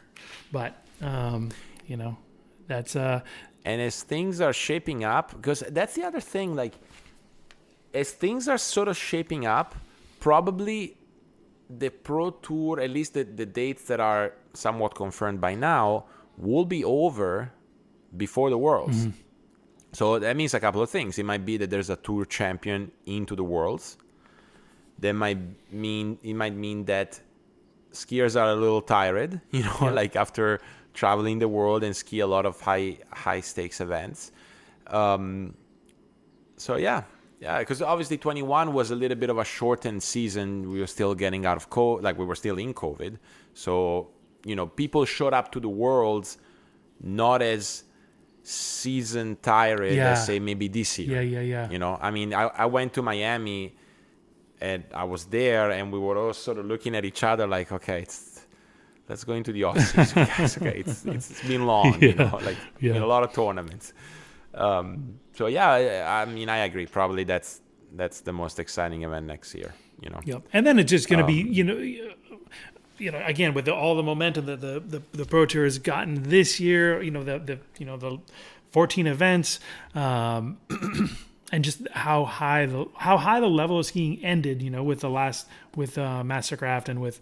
But, that's And as things are shaping up, because that's the other thing, like, as things are sort of shaping up, probably the Pro Tour, at least the dates that are somewhat confirmed by now, will be over before the Worlds. Mm-hmm. So that means a couple of things. It might be that there's a Tour champion into the Worlds. It might mean that skiers are a little tired, like after traveling the world and ski a lot of high stakes events. So yeah, because obviously 21 was a little bit of a shortened season. We were still getting out of COVID, like we were still in COVID. So, people showed up to the Worlds not as season tired as say maybe this year. Yeah. I mean, I went to Miami and I was there and we were all sort of looking at each other like, okay, let's go into the off season, guys. Okay, it's been long, been a lot of tournaments. So yeah, I mean, I agree. Probably that's the most exciting event next year. Yep. And then it's just going to be, again with all the momentum that the Pro Tour has gotten this year. The 14 events, and just how high the level of skiing ended. With the last with Mastercraft and with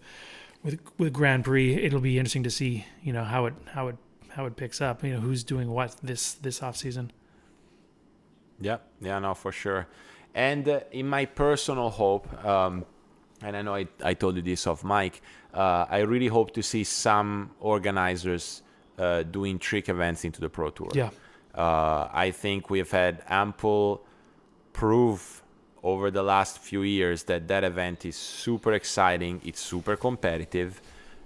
Grand Prix, it'll be interesting to see how it picks up. Who's doing what this off season. Yeah, no, for sure. And in my personal hope, and I know I told you this off mic, I really hope to see some organizers doing trick events into the Pro Tour. Yeah. I think we've had ample proof over the last few years that event is super exciting. It's super competitive.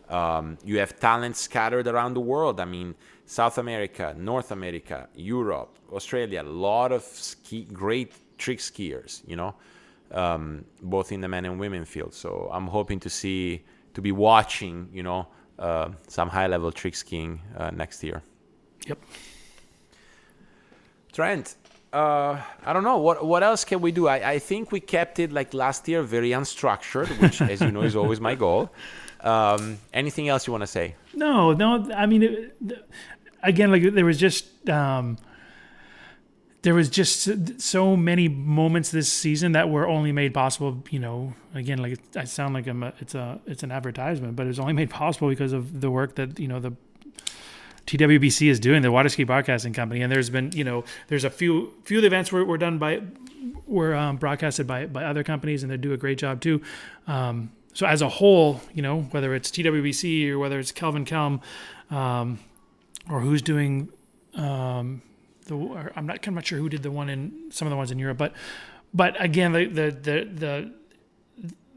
You have talent scattered around the world. I mean, South America, North America, Europe, Australia, a lot of great trick skiers, both in the men and women field. So I'm hoping to be watching, some high-level trick skiing next year. Yep. Trent, I don't know, what else can we do? I think we kept it like last year, very unstructured, which, as you know, is always my goal. Anything else you want to say? No. I mean, again, like there was just so many moments this season that were only made possible. Again, like I sound like it's an advertisement, but it was only made possible because of the work that the TWBC is doing, the Water Ski Broadcasting Company. And there's been there's a few of the events were broadcasted by other companies, and they do a great job too. So as a whole, whether it's TWBC or whether it's Kelvin Kelm, or who's doing, I'm not sure who did some of the ones in Europe, but again,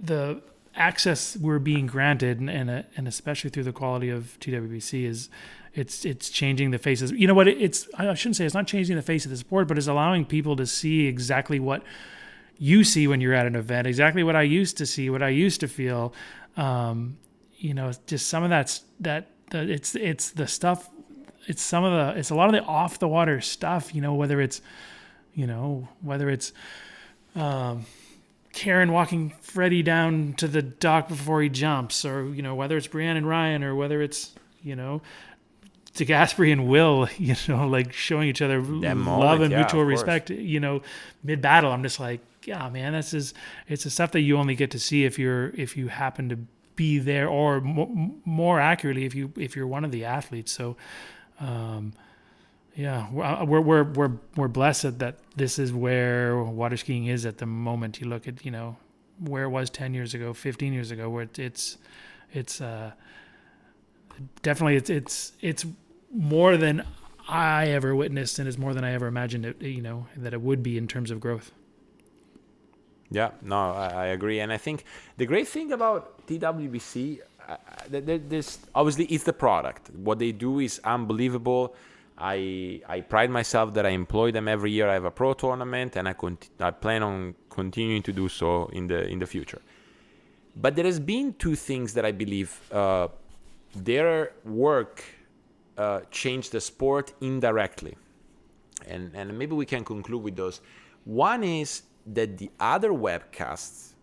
the access we're being granted, and especially through the quality of TWBC is, it's changing the faces. You know what? I shouldn't say it's not changing the face of the sport, but it's allowing people to see exactly what you see when you're at an event, exactly what I used to see, what I used to feel. Just some of that it's the stuff. It's a lot of the off the water stuff. Whether it's Karen walking Freddie down to the dock before he jumps, or whether it's Brianne and Ryan, or whether it's DeGasperi and Will, like showing each other love and mutual respect, mid battle. I'm just like, yeah, man, it's the stuff that you only get to see if you happen to be there, or more accurately, if you're one of the athletes. So, we're blessed that this is where water skiing is at the moment. You look at where it was 10 years ago, 15 years ago, where it's definitely it's more than I ever witnessed, and it's more than I ever imagined it, that it would be in terms of growth. Yeah, no, I agree. And I think the great thing about TWBC, this obviously is the product. What they do is unbelievable. I pride myself that I employ them every year. I have a pro tournament, and I plan on continuing to do so in the future. But there has been two things that I believe their work changed the sport indirectly, and maybe we can conclude with those. One is that the other webcasts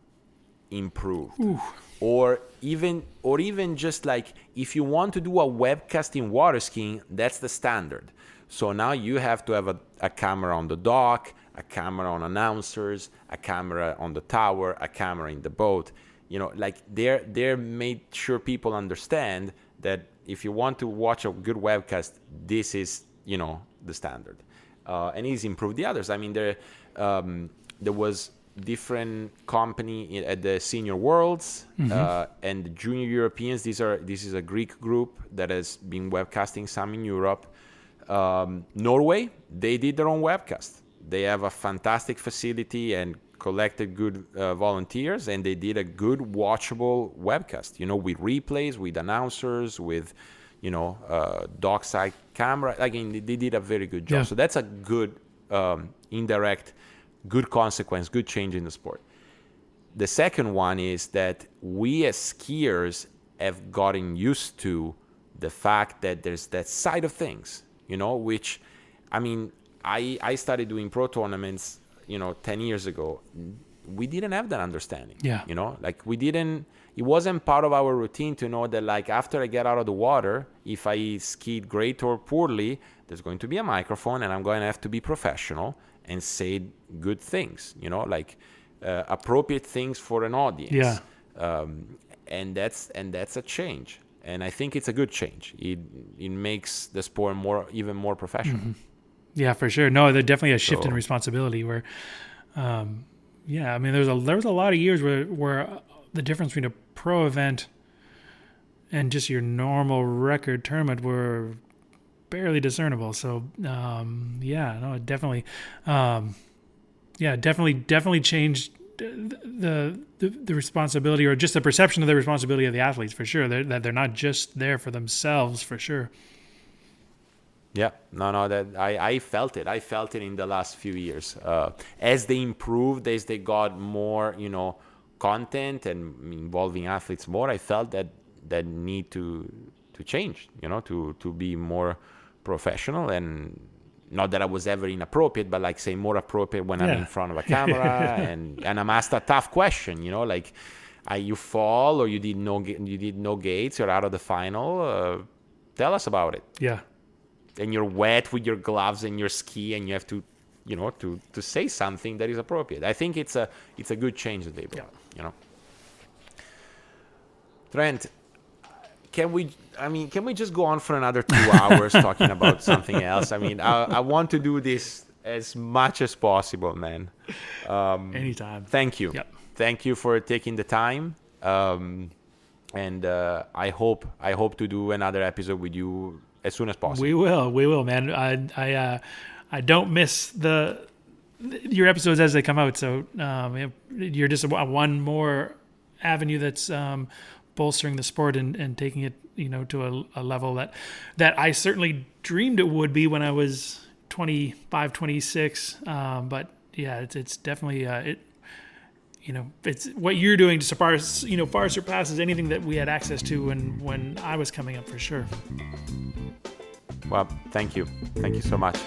improved. Or even just like, if you want to do a webcast in water skiing, that's the standard. So now you have to have a camera on the dock, a camera on announcers, a camera on the tower, a camera in the boat. You know, like they're made sure people understand that if you want to watch a good webcast, this is, you know, the standard. And he's improved the others. I mean, there was different company at the Senior Worlds and the Junior Europeans. This is a Greek group that has been webcasting some in Europe. Norway, they did their own webcast. They have a fantastic facility and collected good volunteers, and they did a good watchable webcast, you know, with replays, with announcers, with, you know, dockside camera. Again, they did a very good job. So that's a good indirect, good consequence, good change in the sport. The second one is that we as skiers have gotten used to the fact that there's that side of things, you know, which, I mean, I started doing pro tournaments, you know, 10 years ago. We didn't have that understanding. You know, like it wasn't part of our routine to know that, like, after I get out of the water, if I skied great or poorly, there's going to be a microphone and I'm going to have to be professional and say good things, you know, like appropriate things for an audience. And that's a change. And I think it's a good change. It makes the sport even more professional. Yeah, for sure. No, there's definitely a shift in responsibility where, I mean, there was a lot of years where the difference between a pro event and just your normal record tournament were barely discernible. So, it definitely changed the responsibility, or just the perception of the responsibility of the athletes, for sure. That they're not just there for themselves, for sure. Yeah, that I felt it. I felt it in the last few years. As they improved, as they got more, you know, content and involving athletes more, I felt that need to change, you know, to be more professional. And not that I was ever inappropriate, but like, say, more appropriate when I'm in front of a camera and I'm asked a tough question, you know, like, you fall or you did no gates, you're out of the final. Tell us about it. Yeah. And you're wet with your gloves and your ski, and you have to, you know, to say something that is appropriate. I think it's a good change that they brought, you know. Trent, can we just go on for another 2 hours talking about something else? I mean, I want to do this as much as possible, man. Anytime. Thank you. Yep. Thank you for taking the time. And I hope to do another episode with you as soon as possible. We will, man. I don't miss your episodes as they come out. So you're just one more avenue that's bolstering the sport and taking it, you know, to a level that I certainly dreamed it would be when I was 25, 26. But yeah, it's definitely you know, it's what you're doing to far surpasses anything that we had access to when I was coming up, for sure. Well, thank you so much.